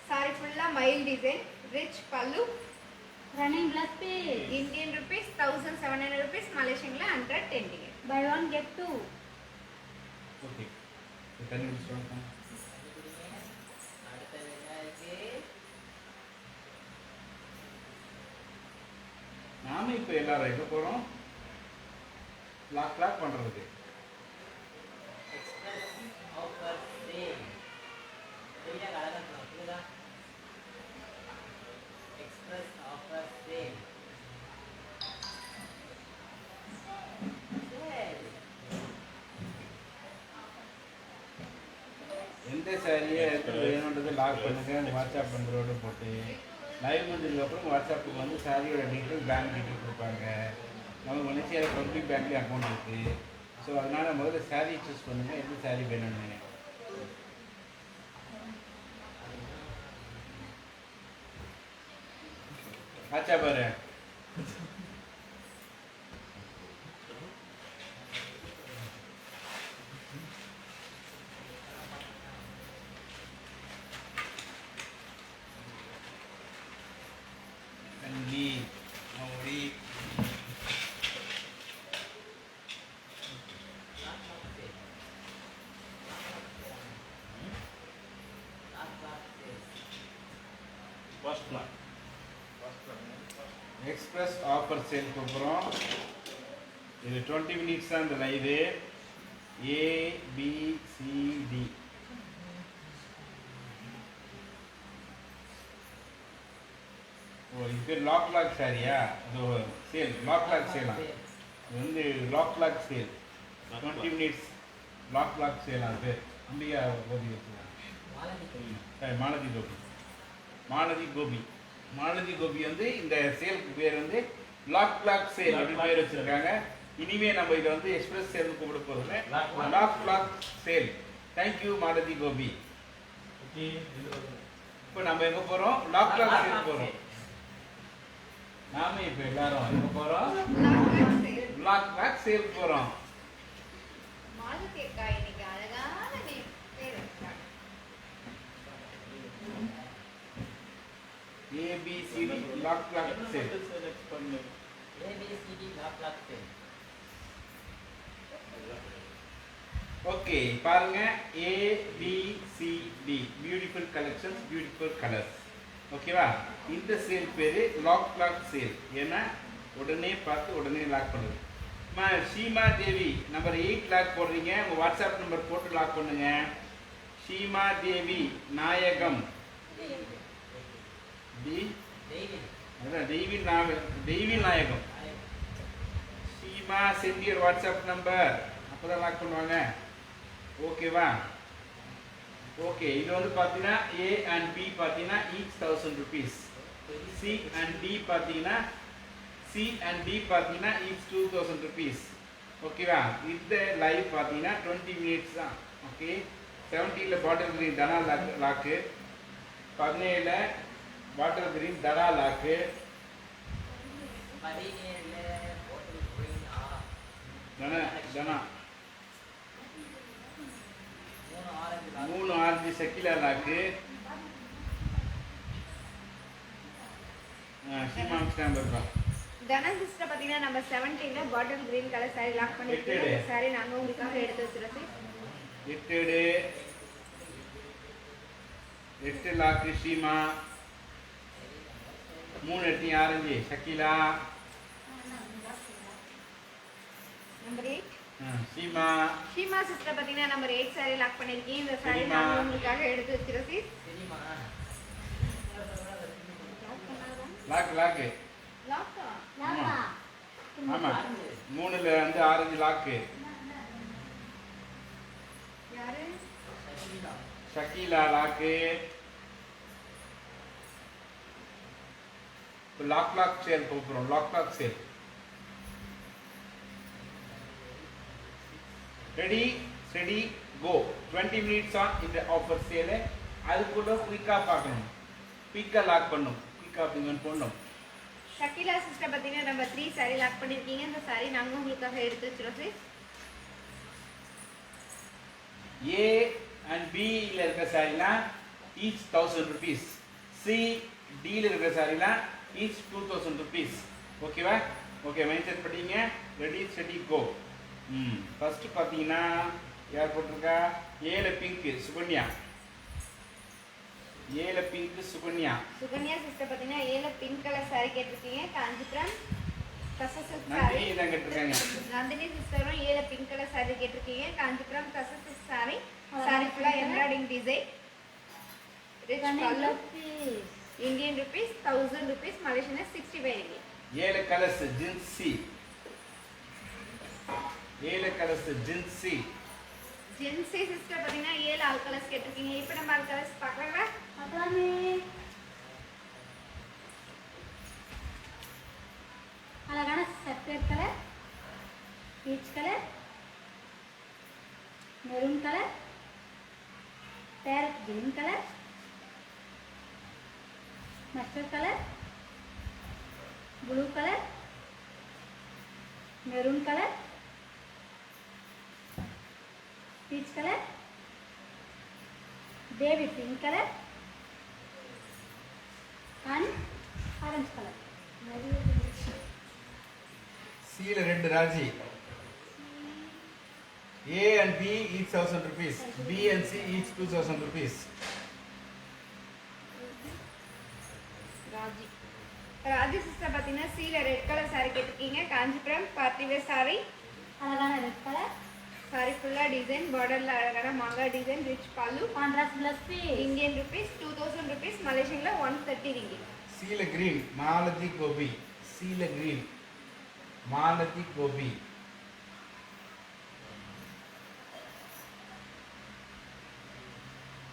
Speaker 1: saree ஃபுல்லா மயில் design, rich pallu.
Speaker 2: Running blouse
Speaker 1: Indian rupees 1700 rupees, Malaysian la 110 ringgit.
Speaker 2: Buy one get two.
Speaker 3: Okay, தண்ணி குடிச்சிட்டு
Speaker 5: அடுத்தது என்ன இருக்கு?
Speaker 3: நாம இப்போ எல்லாரும் எங்கே போகிறோம்? லாக் பண்ணுறதுக்கு.
Speaker 5: Express offer sale. சரியா கலகம் இருக்குதா? Express offer sale. சரி.
Speaker 3: எந்த சாரியை எடுத்து வேணுன்றது லாக் பண்ணுங்க. வாட்ஸ்அப் நம்பரோடு போட்டு லைவ் வந்ததுக்கப்புறம் வாட்ஸ்அப்புக்கு வந்து சாரியோட டீட்டெயில், பேங்க் டீட்டெயில் கொடுப்பாங்க. நமக்கு மலேசியாவில் பப்ளிக் பேங்க்லேயும் அக்கௌண்ட் இருக்குது. ஸோ அதனால் முதல்ல சாரி சூஸ் பண்ணுங்கள், எந்த சாரி வேணும்னு. ஆச்சா பாரு. கண்டி மௌரி
Speaker 4: first plan.
Speaker 3: Express offer sale போகிறோம். இது 20 மினிட்ஸ் தான் இந்த லைவு. ABCD. ஓ, இது பேர் லாக் சாரியா? அது சேல், லாக் சேலா? இது வந்து lock sale. 20 minutes lock sale அது அம்பிகா கோபி வச்சுருக்காங்க.
Speaker 5: மாலதி கோயில்.
Speaker 3: மாலதி கோபி. மாலதி கோபி வந்து இந்த சேலுக்கு பேர் வந்து லாக் சேல் அப்படின்னு பேர் வச்சிருக்காங்க. இனிமே நம்ம இதை வந்து எக்ஸ்பிரஸ் சேல்னு கூப்பிட போகிறோம். Lock sale. Thank you Malathi Gopi. இப்போ நம்ம எங்க போறோம்? லாக் சேல் போறோம். நாம இப்போ எல்லாரும் எங்க போறோம்? லாக் சேல் போறோம்.
Speaker 1: மாலதி அக்கா இன்னைக்கு அழகான பேர் வச்சாங்க.
Speaker 3: ABCD lock sale.
Speaker 5: ABCD lock sale.
Speaker 3: Okay பாருங்க, ABCD beautiful collections, beautiful colours. ஓகேவா? இந்த சேல் பேரு லாக் சேல். ஏன்னா உடனே பார்த்து உடனே லாக் பண்ணுது. ஷீமா தேவி நம்பர் 8 லாக் போடுறீங்க. உங்க வாட்ஸ்அப் நம்பர் போட்டு லாக் பண்ணுங்க. ஷீமா தேவி Nayagam Deivi Nayagam. Sheema send your WhatsApp number, அப்பதான் லாக் பண்ணுவாங்க. ஓகேவா? ஓகே, இது வந்து பார்த்தீங்கன்னா A and B பார்த்தீங்கன்னா each 1000 rupees. C and D பார்த்தீங்கன்னா each 2000 rupees. ஓகேவா? இந்த லைவ் பார்த்தீங்கன்னா 20 minutes தான். ஓகே, 17ல பாட்டில் கிரீன் தனா லாக்கு, 17ல bottle green Dhana lock,
Speaker 5: 17 bottle green
Speaker 3: Dhana 3 orange Shakila lock. Seema stamp இருக்கா.
Speaker 1: தனா சிஸ்டர் பார்த்தீங்கன்னா நம்ம 17ல bottle green colour saree lock பண்ணிருக்கோம். இந்த சாரி நாங்கள் உங்களுக்காக எடுத்து வச்சிருக்கோம்.
Speaker 3: 8 lock Seema. 3 8 orange Shakila.
Speaker 1: Number 8
Speaker 3: Seema.
Speaker 1: Sheema sister பார்த்தீங்கன்னா நம்பர் 8 சாரி லாக் பண்ணிருக்கீங்க. இந்த சாரி நாங்கள் உங்களுக்காக எடுத்து வச்சிருக்கோம்.
Speaker 5: சரிமா.
Speaker 3: லாக்கு
Speaker 1: லாக்கா
Speaker 2: லாக்கா
Speaker 3: ஆமா, 3ல வந்து ஆரஞ்சு லாக்கு.
Speaker 1: யாரு?
Speaker 3: ஷக்கீலா லாக்கு. இப்போ லாக் சேல் போகிறோம். Lock sale. Ready steady go. 20 minutes on இந்த ஆஃபர் சேலை. அதுக்குள்ள குயிக்காக பார்க்கணும், குயிக்காக லாக் பண்ணணும், குயிக்காக அப்படிங்க போடணும்.
Speaker 1: ஷக்கீலா சிஸ்டர் பார்த்தீங்கன்னா நம்பர் 3 சாரி லாக் பண்ணிருக்கீங்க. இந்த சாரி நாங்கள் உங்களுக்காக எடுத்து வச்சிருக்கோம்.
Speaker 3: A and B ல இருக்க சாரினா each 1000 rupees. C D ல இருக்க சாரினா each 2000 rupees. ஓகேவா? ஓகே, மைண்ட் செட் பண்ணிங்க. Ready steady go. ஃபர்ஸ்ட் பார்த்தீங்கன்னா யார் போட்டிருக்கா? ஏல பிங்க் சுகன்யா. ஏல பிங்க் சுகன்யா.
Speaker 1: சுகன்யா சிஸ்டர் பார்த்தீங்கன்னா ஏல பிங்க் கலர் சாரி கேட்டிருக்கீங்க. காஞ்சிபுரம் கசசில்க் சாரி.
Speaker 3: நந்தினி தான் கேட்டிருக்காங்க.
Speaker 1: நந்தினி சிஸ்டரும் ஏல பிங்க் கலர் சாரி கேட்டிருக்கீங்க. காஞ்சிபுரம் கசசில்க் சாரி. சாரி ஃபுல்லா embroidering design. Rich colour. Indian rupees 1000 rupees. Malaysian 65 ringgit.
Speaker 3: ஏல கலர்ஸ் ஜின்சி. ஏல கலர்ஸ் ஜின்சி.
Speaker 1: ஜென்சி சிஸ்டர் பார்த்தீங்கன்னா ஏல ஆல் கலர்ஸ் கேட்டிருக்கீங்க. இப்போ நம்ம ஆல் கலர்ஸ் பார்க்கலாங்களா?
Speaker 2: பார்க்கலாமே. அழகான circuit colour, peach colour, maroon colour, parrot green colour, mustard colour, blue colour, maroon colour, peach colour, baby pink colour and orange color.
Speaker 3: C ல ரெண்டு Raji. A and B each 1000 rupees. B and C each 2000 rupees.
Speaker 1: Raji. Raji sister பார்த்தீங்கன்னா சீல red colour sorry கேட்டிருக்கீங்க. Kanchipuram party wear sari.
Speaker 2: அழகான red colour,
Speaker 1: sorry ஃபுல்லா design, பார்டர்ல அழகான மாங்கா டிசைன், ரிச் பல்லு.
Speaker 2: Contrast plus piece.
Speaker 1: Indian rupees 2000 rupees. மலேசியன்ல 130 ringgit.
Speaker 3: C ல green மாலதி கோபி. C ல green Malathi Gopi.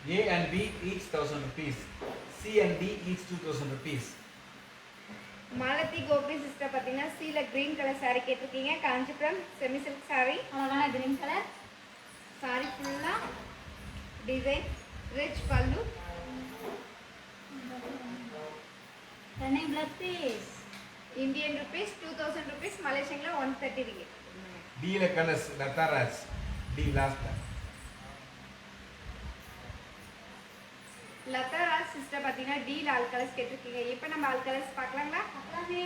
Speaker 3: A and B each 1000 rupees. C and D each 2000 rupees.
Speaker 1: Malathi Gopi sister பார்த்தீங்கன்னா சீல கிரீன் கலர் saree கேட்டிருக்கீங்க. Kanchipuram semi silk saree.
Speaker 2: அழகான green colour.
Speaker 1: saree ஃபுல்லா design, rich pallu.
Speaker 2: Running plus piece.
Speaker 1: Indian rupees 2000 rupees, மலேசியன்ல 130 ringgit.
Speaker 3: D ல colours Latharaj. D last.
Speaker 1: Latha Raj sister பார்த்தீங்கன்னா D all colours கேட்டிருக்கீங்க. இப்போ நம்ம ஆல் கலர்ஸ் பார்க்கலாங்களா?
Speaker 2: அப்புறமே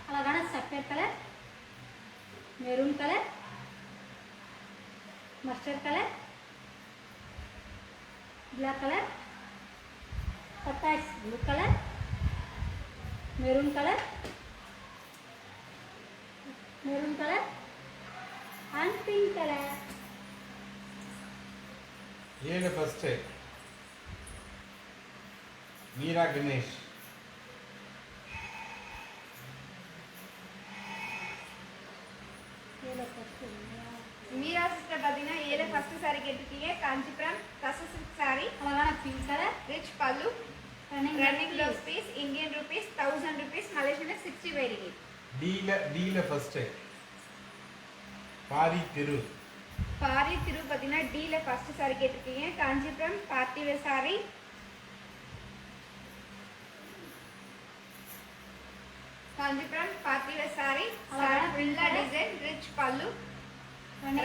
Speaker 2: அழகான sapphire colour, maroon colour, mustard colour, black colour, பட்டாஸ் blue colour, maroon colour, maroon colour and pink colour.
Speaker 3: A ல ஃபர்ஸ்ட் மீரா கணேஷ்.
Speaker 1: மீரா சிஸ்டர் பார்த்தீங்கன்னா ஏழு ஃபர்ஸ்ட் saree கேட்டிருக்கீங்க. காஞ்சிபுரம் கச சில்க் saree,
Speaker 2: அழகான pink colour,
Speaker 1: rich pallu,
Speaker 2: running
Speaker 1: running blouse piece, Indian rupees 1000 rupees, மலேசியன்ல 65 ringgit.
Speaker 3: D ல first Pari Thiru.
Speaker 1: Pari Thiru பார்த்தீங்கன்னா டில ஃபர்ஸ்ட் saree கேட்டிருக்கீங்க. Kanchipuram party wear saree, Kanchipuram party wear saree, saree ஃபுல்லா design, rich pallu,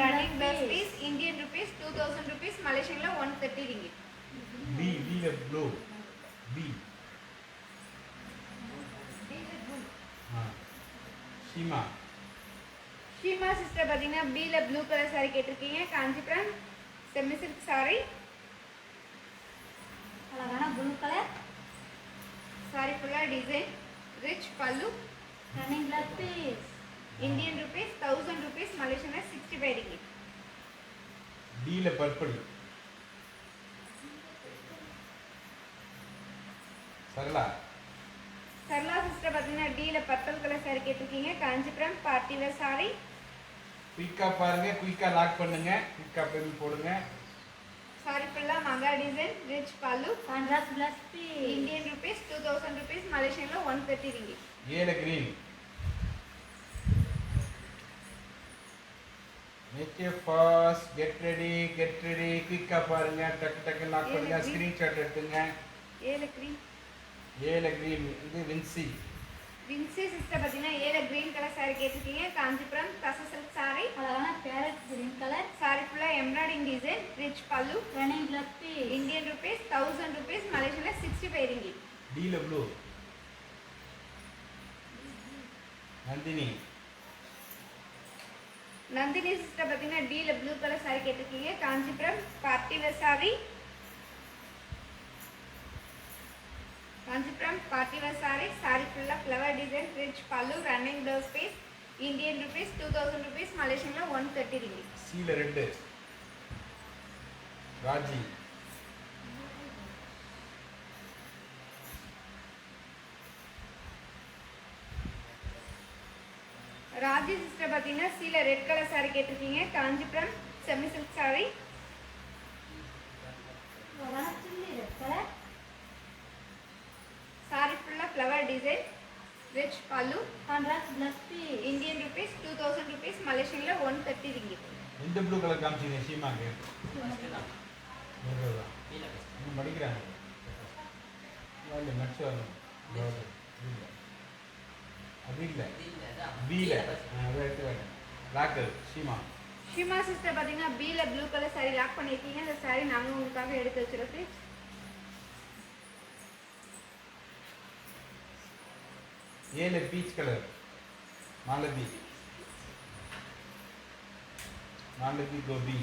Speaker 1: running blouse piece, Indian rupees 2000 rupees, மலேசியன்ல 130 ringgit.
Speaker 3: D ல blue. B. Sheema.
Speaker 1: Sheema sister பார்த்தீங்கன்னா பில ப்ளூ கலர் saree கேட்டிருக்கீங்க. காஞ்சிபுரம் செமி சில்க் saree,
Speaker 2: அழகான ப்ளூ கலர்,
Speaker 1: saree ஃபுல்லா design, rich pallu,
Speaker 2: running plus piece.
Speaker 1: Indian rupees 1000 rupees, மலேசியன்ல 65 ringgit.
Speaker 3: D ல purple. Sarala.
Speaker 1: Sarala sister பார்த்தீங்கன்னா டில பர்பிள் கலர் saree கேட்டிருக்கீங்க. காஞ்சிபுரம் பார்ட்டி வேர் saree,
Speaker 3: குயிக்கா பாருங்க, குயிக்கா லாக் பண்ணுங்க, குயிக்கா பெல் போடுங்க.
Speaker 1: saree ஃபுல்லா மங்கா டிசைன், ரிச் பல்லு,
Speaker 2: contrast plus piece.
Speaker 1: Indian rupees 2000 rupees, மலேசியன்ல 130 ringgit.
Speaker 3: A ல green. Make a fast, get ready, குயிக்கா பாருங்க, டக்கு டக்கு லாக் பண்ணுங்க, ஸ்கிரீன்ஷாட் எடுத்துங்க.
Speaker 1: ஏல கிரீன்.
Speaker 3: A ல கிரீன் இது வின்சி.
Speaker 1: வின்சி சிஸ்டர் பார்த்தீங்கன்னா ஏல கிரீன் கலர் saree கேட்டிருக்கீங்க. காஞ்சிபுரம் கச சில்க் saree,
Speaker 2: அழகான பேரட் கிரீன் கலர்,
Speaker 1: saree ஃபுல்லா embroidering design, rich pallu,
Speaker 2: running plus piece.
Speaker 1: Indian rupees 1000 rupees, மலேசியன்ல 65 ringgit.
Speaker 3: D ல ப்ளூ. நந்தினி.
Speaker 1: நந்தினி சிஸ்டர் பார்த்தீங்கன்னா டில ப்ளூ கலர் saree கேட்டிருக்கீங்க. Kanchipuram party wear saree, Kanchipuram party wear saree, saree ஃபுல்லா flower design, rich pallu, running blouse piece, Indian rupees 2000 rupees, மலேசியன்ல 130 ringgit.
Speaker 3: C ல red. Raji.
Speaker 1: Raji sister பார்த்தீங்கன்னா சீல ரெட் கலர் saree கேட்டிருக்கீங்க. காஞ்சிபுரம் செமி சில்க் saree,
Speaker 2: அழகான சில்லி ரெட் கலர்,
Speaker 1: saree ஃபுல்லா flower design, rich பல்லு,
Speaker 2: contrast plus piece.
Speaker 1: Indian rupees 2000 rupees, மலேசியன்ல 130 ringgit.
Speaker 3: இந்த ப்ளூ கலர் காமிச்சிங்க ஷீமாக்கு.
Speaker 5: ஃபர்ஸ்ட் தான்
Speaker 3: இதுதான்.
Speaker 5: கீழே ஃபர்ஸ்ட்.
Speaker 3: இன்னும் படிக்கிறாங்க. இல்லை நட்ஸ் வரணும். இல்லை அது இல்லை.
Speaker 5: இது இல்ல அதான்
Speaker 3: B ல
Speaker 5: கீழே first.
Speaker 3: அதை எடுத்து வேணும். லாக்கர் ஷீமா.
Speaker 1: ஷிமா சிஸ்டர் பார்த்தீங்கன்னா பில ப்ளூ கலர் saree லாக் பண்ணியிருக்கீங்க. இந்த saree நாங்கள் உங்களுக்காக எடுத்து வச்சிருக்கோம்.
Speaker 3: A ல peach colour Malathi. Malathi Gopi.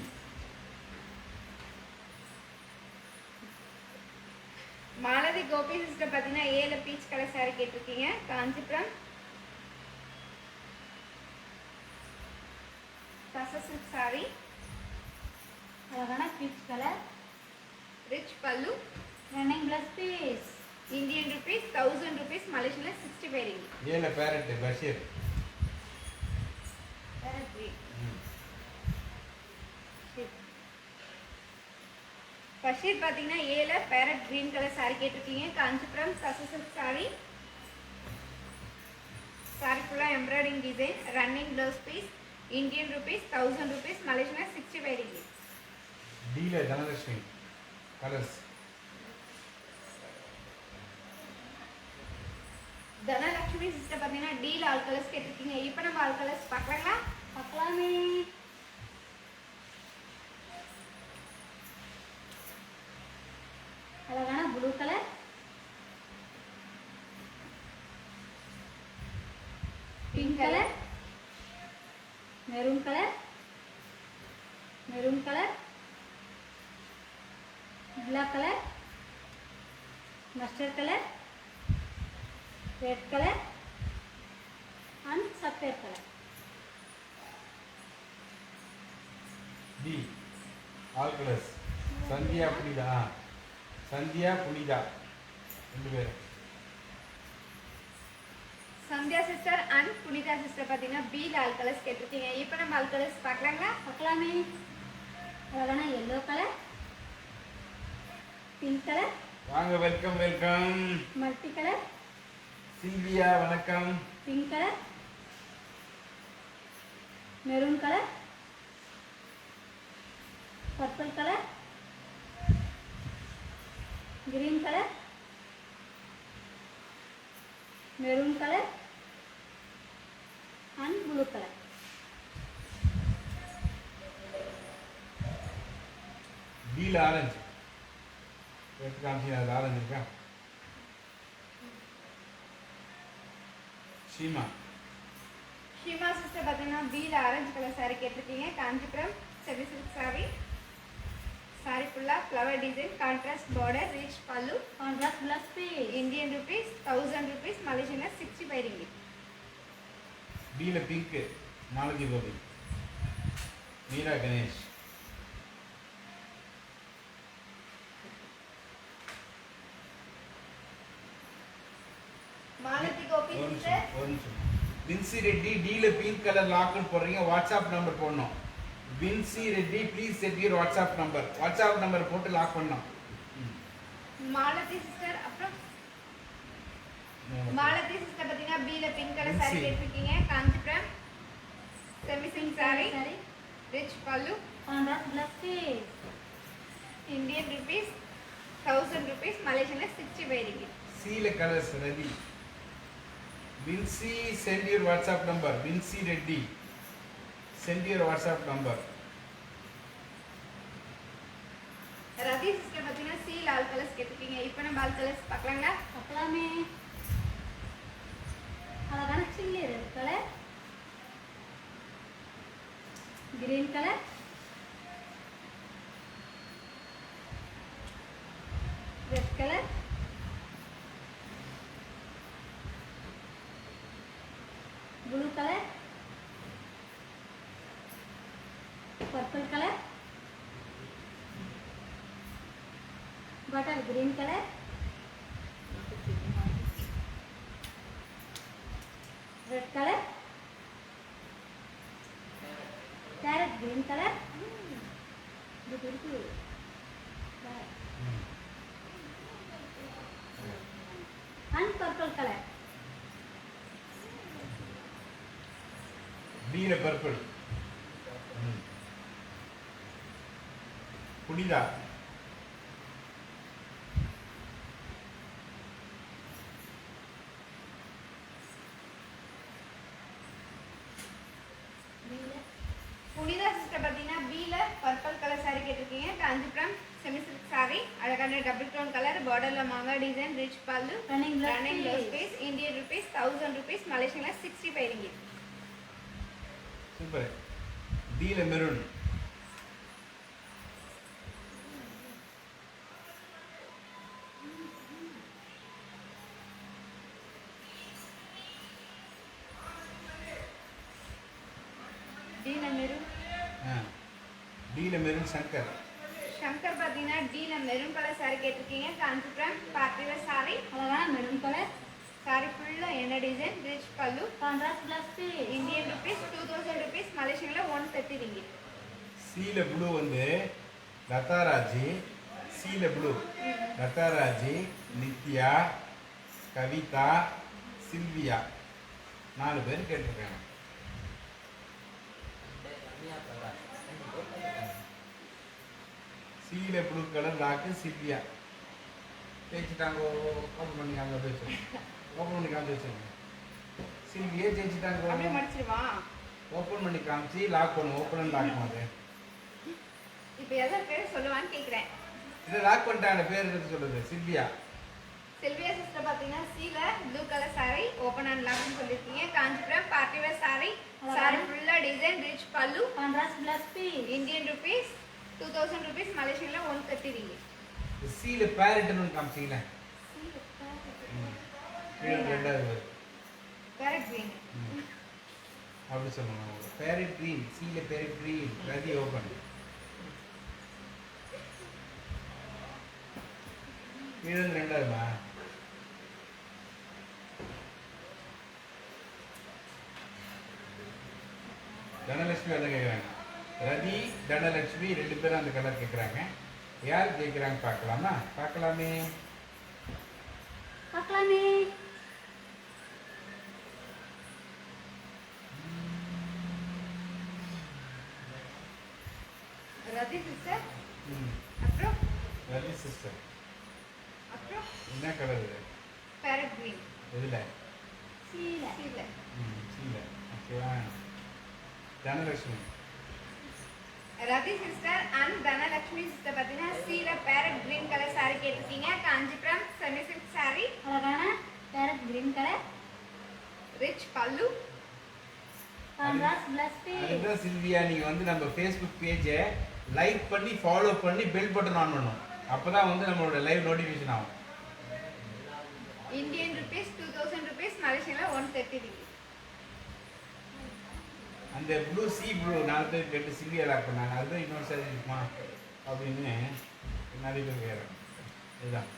Speaker 1: Malathi Gopi sister பார்த்தீங்கன்னா ஏல பீச் கலர் saree கேட்டிருக்கீங்க. காஞ்சிபுரம் கச சில்க் saree,
Speaker 2: அழகான peach colour,
Speaker 1: rich pallu,
Speaker 2: running plus piece.
Speaker 1: Indian rupees 1000 rupees, மலேசியன்ல 65 ringgit.
Speaker 3: A ல parrot Basheer.
Speaker 1: Parrot green. First பார்த்தீங்கன்னா ஏல பேரட் கிரீன் கலர் saree கேட்டிருக்கீங்க. காஞ்சிபுரம் சசசல் saree. saree ஃபுல்லா embroidering design, running blouse piece, Indian rupees 1000 rupees, Malaysia 65 ringgit.
Speaker 3: டீல Dhanalakshmi colours.
Speaker 1: Dhanalakshmi sister பார்த்தீங்கன்னா டீல் ஆல் கலர்ஸ் கேட்டிருக்கீங்க. இப்போ நம்ம ஆல் கலர்ஸ் பார்க்கலாங்களா?
Speaker 2: பார்க்கலாமே. அழகான blue colour, pink colour, maroon colour, maroon colour, black colour, mustard colour, red colour and sapphire colour.
Speaker 3: D all colours. Sandhya Punitha, Sandhya Punitha ரெண்டு பேரும்.
Speaker 1: Sandhya sister and Punitha sister பார்த்தீங்கன்னா பி ஆல் கலர்ஸ் கேட்டிருக்கீங்க. இப்போ நம்ம ஆல் கலர்ஸ் பார்க்கலாங்களா?
Speaker 2: பார்க்கலாமே. அழகான எல்லோ கலர், பிங்க் கலர்,
Speaker 3: வாங்க, welcome welcome.
Speaker 2: Multi colour,
Speaker 3: Silvia வணக்கம்.
Speaker 2: Pink colour, maroon colour, purple colour, green colour, maroon colour and blue colour.
Speaker 3: டீல ஆரஞ்சு எடுத்து காமிச்சு. அது ஆரஞ்சு இருக்கா? ஷீமா
Speaker 1: ஷிமா சிஸ்டர் பார்த்தீங்கன்னா பீல ஆரஞ்சு கலர் saree கேட்டிருக்கீங்க. Kanchipuram semi silk saree. saree ஃபுல்லா flower design, contrast border, rich பல்லு,
Speaker 2: contrast plus piece.
Speaker 1: Indian rupees 1000 rupees, Malaysia 65 ringgit.
Speaker 3: Teal pink Malathi Gopi, Meera Ganesh.
Speaker 1: Malathi Gopi
Speaker 3: ஒரு
Speaker 1: சிஸ்டர்.
Speaker 3: நிமிஷம், ஒரு நிமிஷம். வின்சி ரெட்டி டீல பிங்க் கலர் லாக்குன்னு போடுறீங்க. வாட்ஸ்அப் நம்பர் போடணும். Vinci Reddy please set your WhatsApp number. WhatsApp number போட்டு லாக் பண்ணணும்.
Speaker 1: மாலதி சிஸ்டர். அப்புறம் மாலதி சிஸ்டர் பார்த்தீங்கன்னா பீல பிங்க் கலர் saree
Speaker 3: Vinci.
Speaker 1: கேட்டிருக்கீங்க. காஞ்சிபுரம் செமி சில்க் saree,
Speaker 2: சரி,
Speaker 1: ரிச் பல்லு,
Speaker 2: contrast plus piece.
Speaker 1: Indian rupees 1000 rupees, Malaysia 65 ringgit.
Speaker 3: சீல colours ready. Vinci send your WhatsApp number. Vinci Reddy send your WhatsApp number.
Speaker 1: Rathi sister பார்த்தீங்கன்னா சீல் ஆல் கலர்ஸ் கேட்டிருக்கீங்க. இப்போ நம்ம ஆல் கலர்ஸ் பார்க்கலாங்களா?
Speaker 2: பார்க்கலாமே. அழகான chilli red colour, green colour, red colour, blue colour, purple colour, butter green colour, red colour, carrot green colour, இது இருக்கு அண்ட் பர்பிள் கலர்.
Speaker 3: டீல பர்பிள். புனிதா
Speaker 1: புனிதா சிஸ்டர் பார்த்தீங்கன்னா பீல பர்பிள் கலர் saree கேட்டிருக்கீங்க. காஞ்சிபுரம் செமி சில்க் saree, அழகான டபுள் டோன் கலர், பார்டர்ல மாங்கா design, rich pallu,
Speaker 2: running
Speaker 1: running
Speaker 2: blouse
Speaker 1: blouse piece, Indian rupees 1000 rupees, Malaysia 65 ringgit.
Speaker 3: Super. டீல maroon.
Speaker 1: Teal maroon.
Speaker 3: Teal maroon Shankar.
Speaker 1: Shankar பார்த்தீங்கன்னா teal maroon colour saree கேட்டிருக்கீங்க. Kanchipuram party wear saree.
Speaker 2: அழகான maroon colour,
Speaker 1: saree ஃபுல்லாக என்ன design, rich பல்லு,
Speaker 2: contrast plus piece.
Speaker 1: Indian rupees 2000 rupees, மலேசியனில் 130 ringgit.
Speaker 3: Sea blue வந்து லதாராஜி, சீல ப்ளூ லதாராஜி, நித்யா, கவிதா, சில்வியா 4 பேர் கேட்டிருக்காங்க.
Speaker 5: Ramya Prakash
Speaker 3: sea blue colour lock Silvia ஜெயிச்சுட்டாங்க. ஓப்பன் பண்ணி காமிச்சு வச்சுருங்க. ஓப்பன் பண்ணி காமிச்சு வச்சுருங்க. சில்வியே
Speaker 1: அப்படியே
Speaker 3: ஜெயிச்சுட்டாங்க.
Speaker 1: மடிச்சிருவா.
Speaker 3: ஓப்பன் பண்ணி காமிச்சு லாக் பண்ணும். ஓப்பன் அண்ட் லாக் மாதிரி
Speaker 1: இப்போ எதாவது பேர் சொல்லுவான்னு கேட்குறேன்.
Speaker 3: இதை லாக் பண்ணிட்டாங்க. பேர் எடுத்து சொல்லுது சில்வியா.
Speaker 1: செல்வியா சிஸ்டர் பார்த்தீங்கன்னா sea blue colour saree open and லாக்னு சொல்லியிருக்கீங்க. காஞ்சிபுரம் பார்ட்டி வேர் சாரி, சாரி ஃபுல்லாக டிசைன், ரிச் பல்லு,
Speaker 2: contrast plus piece.
Speaker 1: Indian rupees 2000 rupees, மலேசியனில் 130 ringgit.
Speaker 3: சீல பேரட்னு காமிச்சிங்களே. ரெண்டாவது பேர்
Speaker 1: பேரட் கிரீன்.
Speaker 3: அப்படி சொல்லணும். Farad green, sea parrot green, ரதி ஓப்பன். கீழே ரெண்டாவதுமா? தனலட்சுமி அதான் கேட்குறாங்க. ரதி, தனலட்சுமி 2 பேரும் அந்த கலர் கேட்குறாங்க. யார் கேட்குறாங்க பார்க்கலாமா? பார்க்கலாமே.
Speaker 2: பார்க்கலாமே.
Speaker 1: ரதி சிஸ்டர்,
Speaker 3: ம்.
Speaker 1: அப்புறம்
Speaker 3: ரதி சிஸ்டர்
Speaker 1: அப்புறம்
Speaker 3: என்ன கலர் இது?
Speaker 1: Farad green.
Speaker 3: எதில்?
Speaker 2: சீல.
Speaker 1: சீல
Speaker 3: சீல. ஓகேவா? தனலட்சுமி.
Speaker 1: ரதி சிஸ்டர் அண்ட் தனலட்சுமி சிஸ்டர் பார்த்தீங்கன்னா சீல பேரட் கிரீன் கலர் சாரி கேட்டிருக்கீங்க. காஞ்சிபுரம் செமி சில்க் சாரி,
Speaker 2: அழகான பேரட் கிரீன் கலர்,
Speaker 1: ரிச் பல்லு,
Speaker 2: கான்ட்ராஸ்ட் பிளஸ் பீஸ்.
Speaker 3: அதுதான் சில்வியா, நீங்கள் வந்து நம்ம ஃபேஸ்புக் பேஜை லைக் பண்ணி ஃபாலோ பண்ணி பெல் பட்டன் ஆன் பண்ணணும். அப்போ தான் வந்து நம்மளோட லைவ் நோட்டிஃபிகேஷன் ஆகும்.
Speaker 1: இந்தியன் ருபீஸ் 2000 ருபீஸ், மலேசியனில் 130 ringgit.
Speaker 3: அந்த ப்ளூ சி ப்ளூ 4 பேர் கேட்டு சில்வியா லாக் பண்ணாங்க. அதுதான் இன்னொரு சாரி இருக்குமா அப்படின்னு நிறைய பேர் கேட்குறாங்க. இதுதான்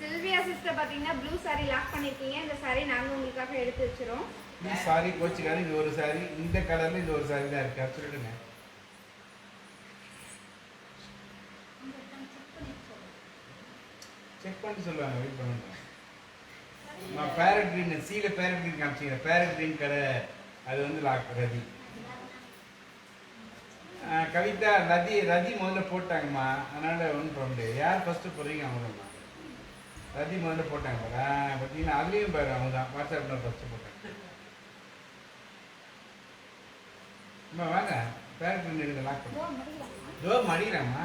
Speaker 1: சில்வியா சிஸ்டர் பார்த்தீங்கன்னா ப்ளூ சாரி லாக் பண்ணியிருக்கீங்க. இந்த சாரி நாங்கள் உங்களுக்காக எடுத்து வச்சிரோம்.
Speaker 3: இந்த சாரி கோச்சிக்காரு. இது ஒரு சாரி, இந்த கலரில் இது ஒரு சாரி தான் இருக்குது. அது சொல்லிடுங்க. செக் பண்ணி சொல்லுவாங்க. வெயிட் பண்ணுங்க. நான் parrot green, sea parrot green காமிச்சிங்க. பேரட் கிரீன் கலர் அது வந்து லாக் ரதி. கவிதா ரதி முதல்ல போட்டாங்கம்மா. அதனால் ஒன்றும் பண்ண முடியாது. யார் ஃபஸ்ட்டு போடுறீங்க அவங்க தான். ரதி முதல்ல போட்டாங்க பாரு. பார்த்தீங்கன்னா அதுலேயும் பாரு அவங்க தான் வாட்ஸ்அப்பில் ஃபஸ்ட்டு போட்டாங்க. அம்மா வாங்க, பேரட் கிரீன் எடுங்க. லாக் பண்ணுங்க. தோ மடிக்கிறாம்மா.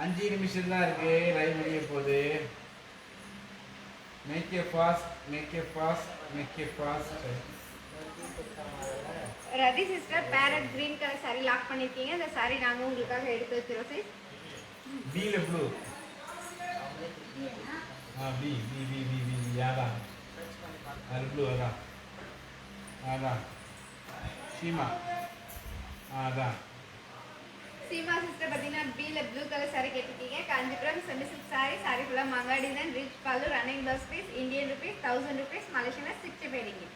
Speaker 3: 5 நிமிஷம் தான் இருக்கு. லைவ் முடிய போகுது. Make a fast, make a fast, make a fast.
Speaker 1: Rathi sister parrot green colour saree lock பண்ணியிருக்கீங்க. இந்த சாரி நாங்கள் உங்களுக்காக எடுத்து வச்சிரோம் சார்.
Speaker 3: பீல blue. B B B B B B அதான். அது ப்ளூ அதான். அதான் சீமா. அதான்
Speaker 1: சீமா சிஸ்டர் பார்த்தீங்கன்னா பீல ப்ளூ கலர் சாரி கேட்டிருக்கீங்க. காஞ்சிபுரம் செமி சில்க் சாரி, சாரி ஃபுல்லாக மங்கா design, rich pallu, running blouse piece, Indian rupees 1000 rupees, மலேசியனில் 65 ringgit.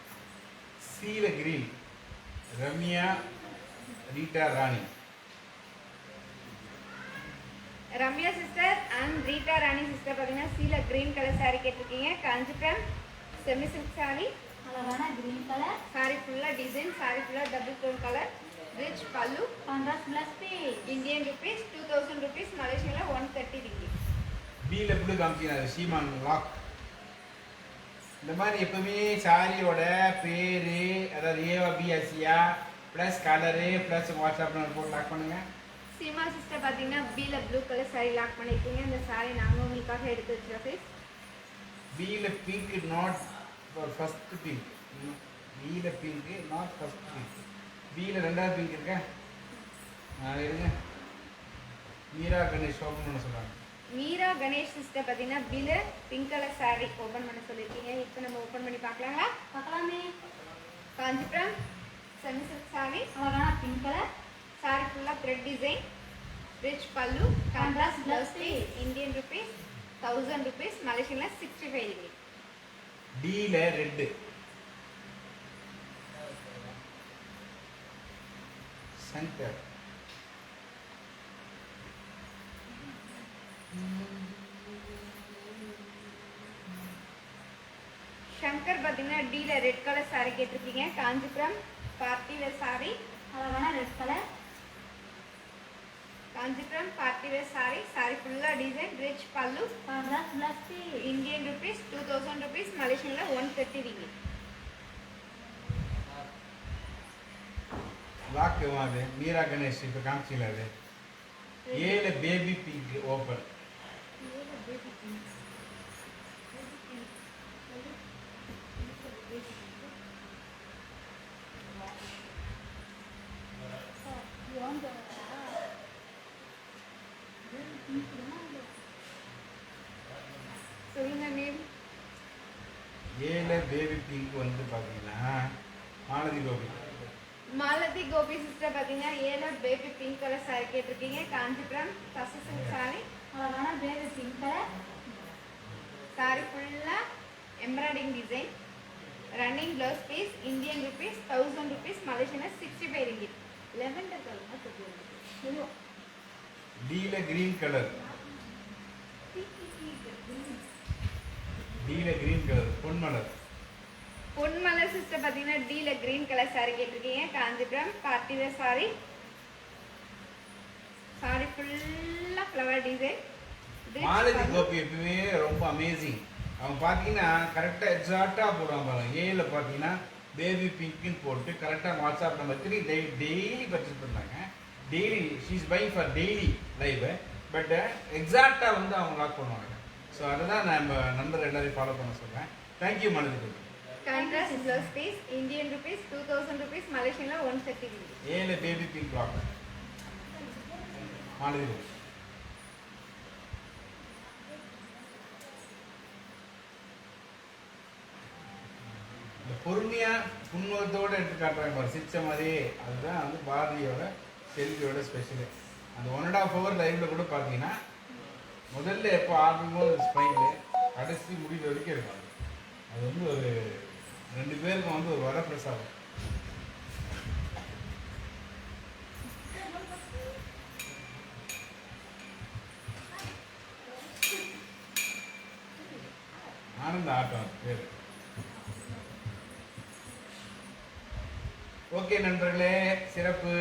Speaker 3: Sea green Ramya Reeta Rani.
Speaker 1: Ramya sister and Reeta Rani sister பார்த்தீங்கன்னா சீல கிரீன் கலர் சாரி கேட்டிருக்கீங்க. காஞ்சிபுரம் செமி சில்க் சாரி,
Speaker 2: அழகான கிரீன் கலர்,
Speaker 1: சாரி ஃபுல்லாக டிசைன், சாரி ஃபுல்லாக டபுள் டோன் கலர், ரிச் பல்லு,
Speaker 2: contrast plus piece.
Speaker 1: Indian rupees 2000 rupees, மலேசியனில் 130 ringgit.
Speaker 3: பீல blue காமிச்சிங்க. சீமான் லாக். இந்த மாதிரி எப்பவுமே சாரியோட பேர், அதாவது ஏவா பிஎஸ்சியா plus colour plus WhatsApp number போட்டு லாக் பண்ணுங்க.
Speaker 1: சீமா சிஸ்டர் பார்த்தீங்கன்னா பீல ப்ளூ கலர் சாரி லாக் பண்ணியிருக்கீங்க. இந்த சாரி நாங்கள் உங்களுக்காக எடுத்து வச்சிரோம் சார்.
Speaker 3: பீல பிங்க் நாட் ஃபர்ஸ்ட் பிங்க். பீல பிங்க் நாட் ஃபர்ஸ்ட் பிங்க். பீல ரெண்டாவது பிங்க் இருக்கா? எடுங்க. மீரா கணேஷ் ஓப்பன் பண்ண சொல்கிறாங்க.
Speaker 1: மீரா கணேஷ் சிஸ்டர் பார்த்தீங்கன்னா பீல பிங்க் கலர் சாரி ஓப்பன் பண்ண சொல்லியிருக்கீங்க. இப்போ நம்ம ஓப்பன் பண்ணி பார்க்கலாங்களா?
Speaker 2: பார்க்கலாமே.
Speaker 1: காஞ்சிபுரம் செமி சில்க் சாரி,
Speaker 2: அழகான pink colour,
Speaker 1: saree full thread design, rich pallu, contrast blouse piece, Indian rupees 1000 rupees, Malaysian la 65 ringgit.
Speaker 3: டீல ரெட் சங்கர்
Speaker 1: ஷங்கர் பார்த்தீங்கன்னா டீல ரெட் கலர் saree கேட்டிருக்கீங்க. காஞ்சிபுரம் பார்ட்டி வேர் saree,
Speaker 2: அழகான red colour
Speaker 1: Kanchipuram party wear saree, saree ஃபுல்லா design, rich பல்லு,
Speaker 2: contrast plus piece.
Speaker 1: Indian rupees 2000 rupees, மலேசியன்ல 130 ringgit.
Speaker 3: Lock அது மீரா கணேஷ் இப்போ காமிச்சிங்களா அது ஏல பேபி பிங்க் ஓப்பன்
Speaker 1: சொல்லுங்க நேம்.
Speaker 3: ஏல பேபி பிங்க் வந்து பார்த்தீங்கன்னா மாலதி கோபி
Speaker 1: மாலதி கோபி சிஸ்டர் பார்த்தீங்கன்னா ஏல பேபி பிங்க் கலர் saree கேட்டிருக்கீங்க. காஞ்சிபுரம் தசசல் saree,
Speaker 2: அழகான பேபி பிங்க் கலர்
Speaker 1: saree ஃபுல்லா embroidering design, running blouse piece, Indian rupees 1000 rupees, மலேசியன்ல 65 ringgit. லெவெண்டர் கலர் தெரியும்.
Speaker 3: Teal green colour teal green colour Ponmalar
Speaker 1: Ponmalar sister பார்த்தீங்கன்னா டீல கிரீன் கலர் saree கேட்டிருக்கீங்க. Kanchipuram party wear saree, saree ஃபுல்லா flower design.
Speaker 3: Malathi Gopi எப்பவுமே ரொம்ப amazing. அவங்க பார்த்தீங்கன்னா கரெக்டாக எக்ஸாக்டாக போடுவாங்க பாருங்க. ஏல பார்த்தீங்கன்னா பேபி பிங்க்னு போட்டு கரெக்டாக வாட்ஸ்அப் நம்பர் 3 டெய்லி பர்ச்சேஸ் பண்ணுறாங்க. Daily she's buy for daily live. But எக்ஸாக்டாக வந்து அவங்க லாக் பண்ணுவாங்க. ஸோ அதை தான் நம்ம நண்பர் எல்லாரையும் ஃபாலோ பண்ண சொல்கிறேன். Thank you Malathi Gopi.
Speaker 1: Contrast blouse piece, Indian rupees 2000 rupees, மலேசியன்ல 130 ringgit.
Speaker 3: ஏல baby pink lock Malathi Gopi. இந்த பொறுமையாக புன்முகத்தோடு எடுத்து காட்டுறாங்க பாரு, சிரிச்ச மாதிரியே. அதுதான் வந்து பாரதியோட செல்வியோட ஸ்பெஷலு. அந்த 1.5 hour லைவ்ல கூட பார்த்தீங்கன்னா முதல்ல எப்போ ஆரம்பிக்கும்போது ஸ்பைனு கடைசி முடிவு வரைக்கும் இருக்கும். அது வந்து ஒரு 2 பேருக்கும் வந்து ஒரு வரப்பிரசாதம். ஆனந்த ஆட்டம் பேர். ஓகே நண்பர்களே, சிறப்பு.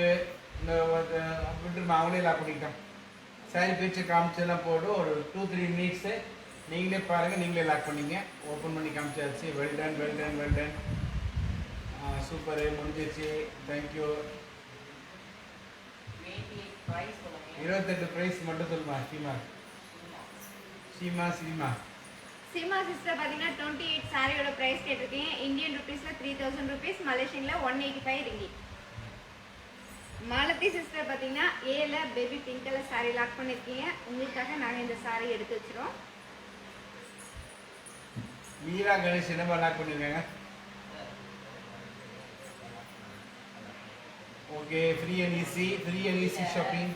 Speaker 3: இந்த விட்டு அவங்களே லாக் பண்ணிக்கிட்டோம். சாரி பிரிச்சு காமிச்செல்லாம் போடும். ஒரு 2-3 minutes நீங்களே பாருங்கள், நீங்களே லாக் பண்ணிங்க. ஓப்பன் பண்ணி காமிச்சாச்சு. Well done well done well done. சூப்பரு, முடிஞ்சிச்சு. தேங்க்யூ. 28 ப்ரைஸ் மட்டும் சொல்லுமா சீமா சீமா சீமா
Speaker 1: சீமா சிஸ்டர் பார்த்தீங்கன்னா 28 சாரியோட ப்ரைஸ் கேட்டிருக்கீங்க. இந்தியன் ருபீஸ்ல 3000 rupees, மலேசியன்ல 185 ringgit. மாலதி சிஸ்டர் பார்த்தீங்கன்னா ஏல baby pink colour saree lock பண்ணியிருக்கீங்க. உங்களுக்காக நாங்கள் இந்த saree எடுத்து வச்சிரோம்.
Speaker 3: மீரா கணேஷ் என்னமா லாக் பண்ணியிருக்காங்க? Okay, free and easy shopping.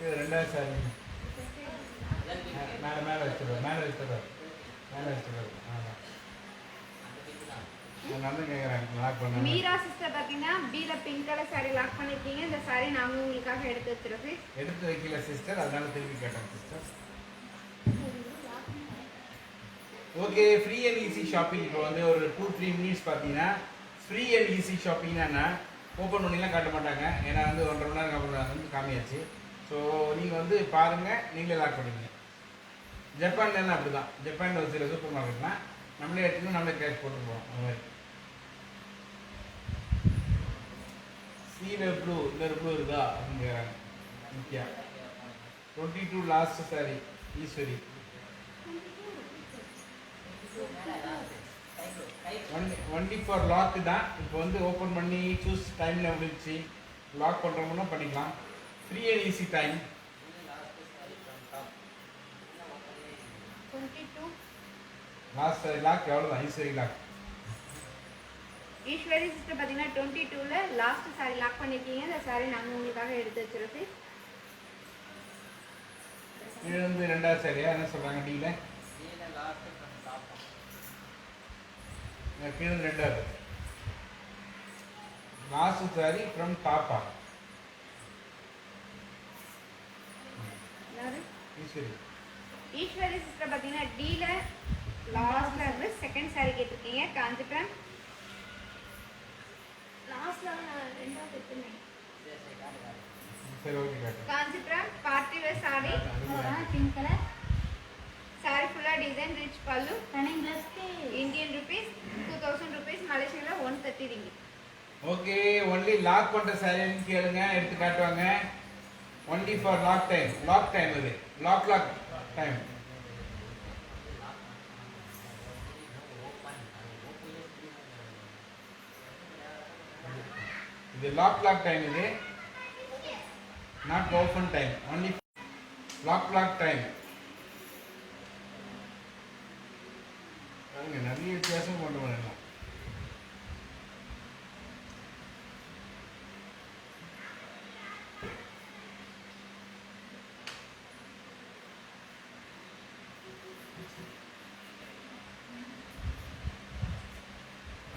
Speaker 3: இது 2வது சாரி மேலே வச்சுருவார். ஆமாம், நான் தான் கேட்குறேன் லாக் பண்ண.
Speaker 1: மீரா சிஸ்டர் பார்த்தீங்கன்னா பீல பிங்க் கலர் saree லாக் பண்ணியிருக்கீங்க. இந்த saree நாங்கள் உங்களுக்காக எடுத்து வச்சிரோம்.
Speaker 3: எடுத்து வைக்கல சிஸ்டர், அதனால திருப்பி கேட்டேன் sister. Okay, free and easy shopping. இப்போ வந்து ஒரு 2-3 minutes பார்த்தீங்கன்னா ஃப்ரீ அண்ட் ஈஸி ஷாப்பிங்னா ஓப்பன் பண்ணிலாம் காட்ட மாட்டாங்க. ஏன்னா வந்து 1.5 மணி நேரம் அப்புறம் வந்து காமியாச்சு. ஸோ நீங்கள் வந்து பாருங்கள், நீங்களே லாக் பண்ணுவீங்க. ஜப்பான்லாம் அப்படி தான். ஜப்பானில் ஒரு சில சூப்பர் மார்க்கெட்லாம் நம்மளே எடுத்துக்கணும், நம்மளே கேஷ் போட்டு போவோம். அந்த மாதிரி சீல ப்ளூ, இன்னொரு ப்ளூ இருக்கா அப்படின்னு கேட்குறாங்க. முக்கியா 22 last sari Eswari. Only for lock தான். இப்போ வந்து ஓப்பன் பண்ணி சூஸ் டைமில் வந்துடுச்சு. லாக் பண்ணுறோம்னா பண்ணிக்கலாம். Free and easy time.
Speaker 1: 22
Speaker 3: last sari lock எவ்வளோதான்? ஈஸ்வரி லாக்
Speaker 1: ஈஸ்வரி சிஸ்டர் பார்த்தீங்கன்னா 22ல் லாஸ்ட் சாரி லாக் பண்ணியிருக்கீங்க. இந்த சாரி நாங்கள் உங்களுக்காக எடுத்து வச்சிருக்கோம்.
Speaker 3: இது வந்து ரெண்டாவது சரியா என்ன சொல்கிறாங்க டீல?
Speaker 5: டீல லாஸ்ட் ஃப்ரம் டாப்.
Speaker 3: கீழே ரெண்டாவது லாஸ்ட் சாரி ஃப்ரம் டாப்பா? ஈஸ்வரி
Speaker 1: ஈஸ்வரி சிஸ்டர் பார்த்தீங்கன்னா டீல லாஸ்ட்ல இருந்து செகண்ட் சாரி கேட்டிருக்கீங்க. காஞ்சிபுரம் லாஸ்ட்ல ரெண்டாவது எடுத்துனேன்.
Speaker 3: சரி ஓகே காட்டு.
Speaker 1: Kanchipuram party wear sorry.
Speaker 2: Pink colour
Speaker 1: sorry ஃபுல்லா design rich pallu.
Speaker 2: Running ப்ளஸ்க்கு
Speaker 1: Indian rupees 2000 rupees, மலேசியால 130 ரிங்கி.
Speaker 3: ஓகே ஒன்லி லாக் பண்ணுற சாரின்னு கேளுங்க, எடுத்து காட்டுவாங்க. Only for lock time. Lock time இது லாக் டைம். இது லாக் டைம். இது not open time. Only lock time. பாருங்க நிறைய வித்தியாசம் கொண்டு வரலாம்.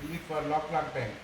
Speaker 3: Only for lock time.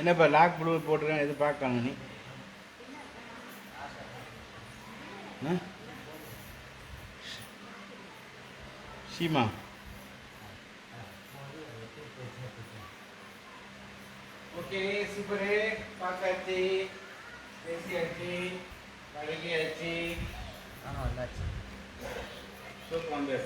Speaker 3: என்னப்பா லாக் ப்ளூ போட்டிருக்கேன், எது பார்க்கணும் நீ? Seema okay super. பார்த்தாச்சு, பேசியாச்சு, பழகியாச்சு.
Speaker 5: வந்தாச்சு.
Speaker 3: சூப்பர் வந்து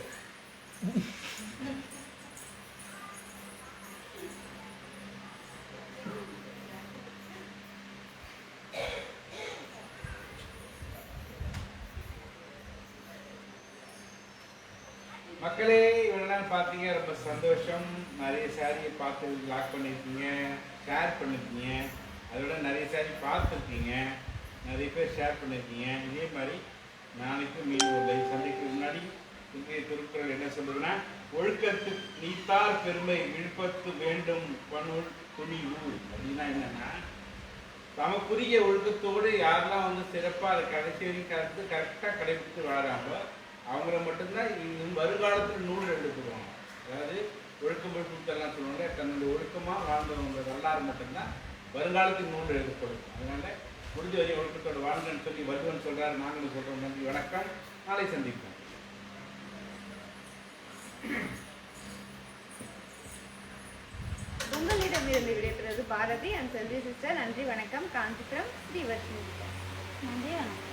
Speaker 3: மக்களே இவ்வளோ நாள் பார்த்தீங்க, ரொம்ப சந்தோஷம். நிறைய சாரியை பார்த்து லாக் பண்ணியிருக்கீங்க, ஷேர் பண்ணியிருக்கீங்க. அதோட நிறைய சாரி பார்த்துருக்கீங்க, நிறைய பேர் ஷேர் பண்ணியிருக்கீங்க. இதே மாதிரி நாளைக்கு மீண்டும் ஒரு லைவ் சந்திக்கு முன்னாடி இங்கே திருக்குறள் என்ன சொல்லுதுன்னா, ஒழுக்கத்து நீத்தார் பெருமை விழுப்பத்து வேண்டும் பணுள் துணிவு. அப்படின்னா என்னன்னா, தமக்குரிய ஒழுக்கத்தோடு யாரெல்லாம் வந்து சிறப்பாக அதை கடைசி வரைக்கும் கரெக்டாக கடைபிடித்து வராங்களோ அவங்கள மட்டும்தான் இன்னும் வருங்காலத்தில் நூல் எழுதிடுவாங்க. அதாவது ஒழுக்கம் ஒழுக்கத்தெல்லாம் சொல்லுவாங்க. தன்னுடைய ஒழுக்கமாக வாழ்ந்தவங்க வரலாறு மட்டும்தான் வருங்காலத்தில் நூல் எழுதப்படும். அதனால முடிஞ்ச வரையும் ஒழுக்கத்தோட வாழ்ந்தன்னு சொல்லி வள்ளுவன் சொல்றாரு, நாங்களும் சொல்றோம். நன்றி, வணக்கம், நாளை சந்திப்போம்.
Speaker 1: உங்களிடமிருந்து விடைபெறுவது பாரதி அண்ட் செல்வி சிஸ்டர். நன்றி, வணக்கம். காஞ்சிபுரம் ஸ்ரீவர்ஷினி.
Speaker 2: நன்றி, வணக்கம்.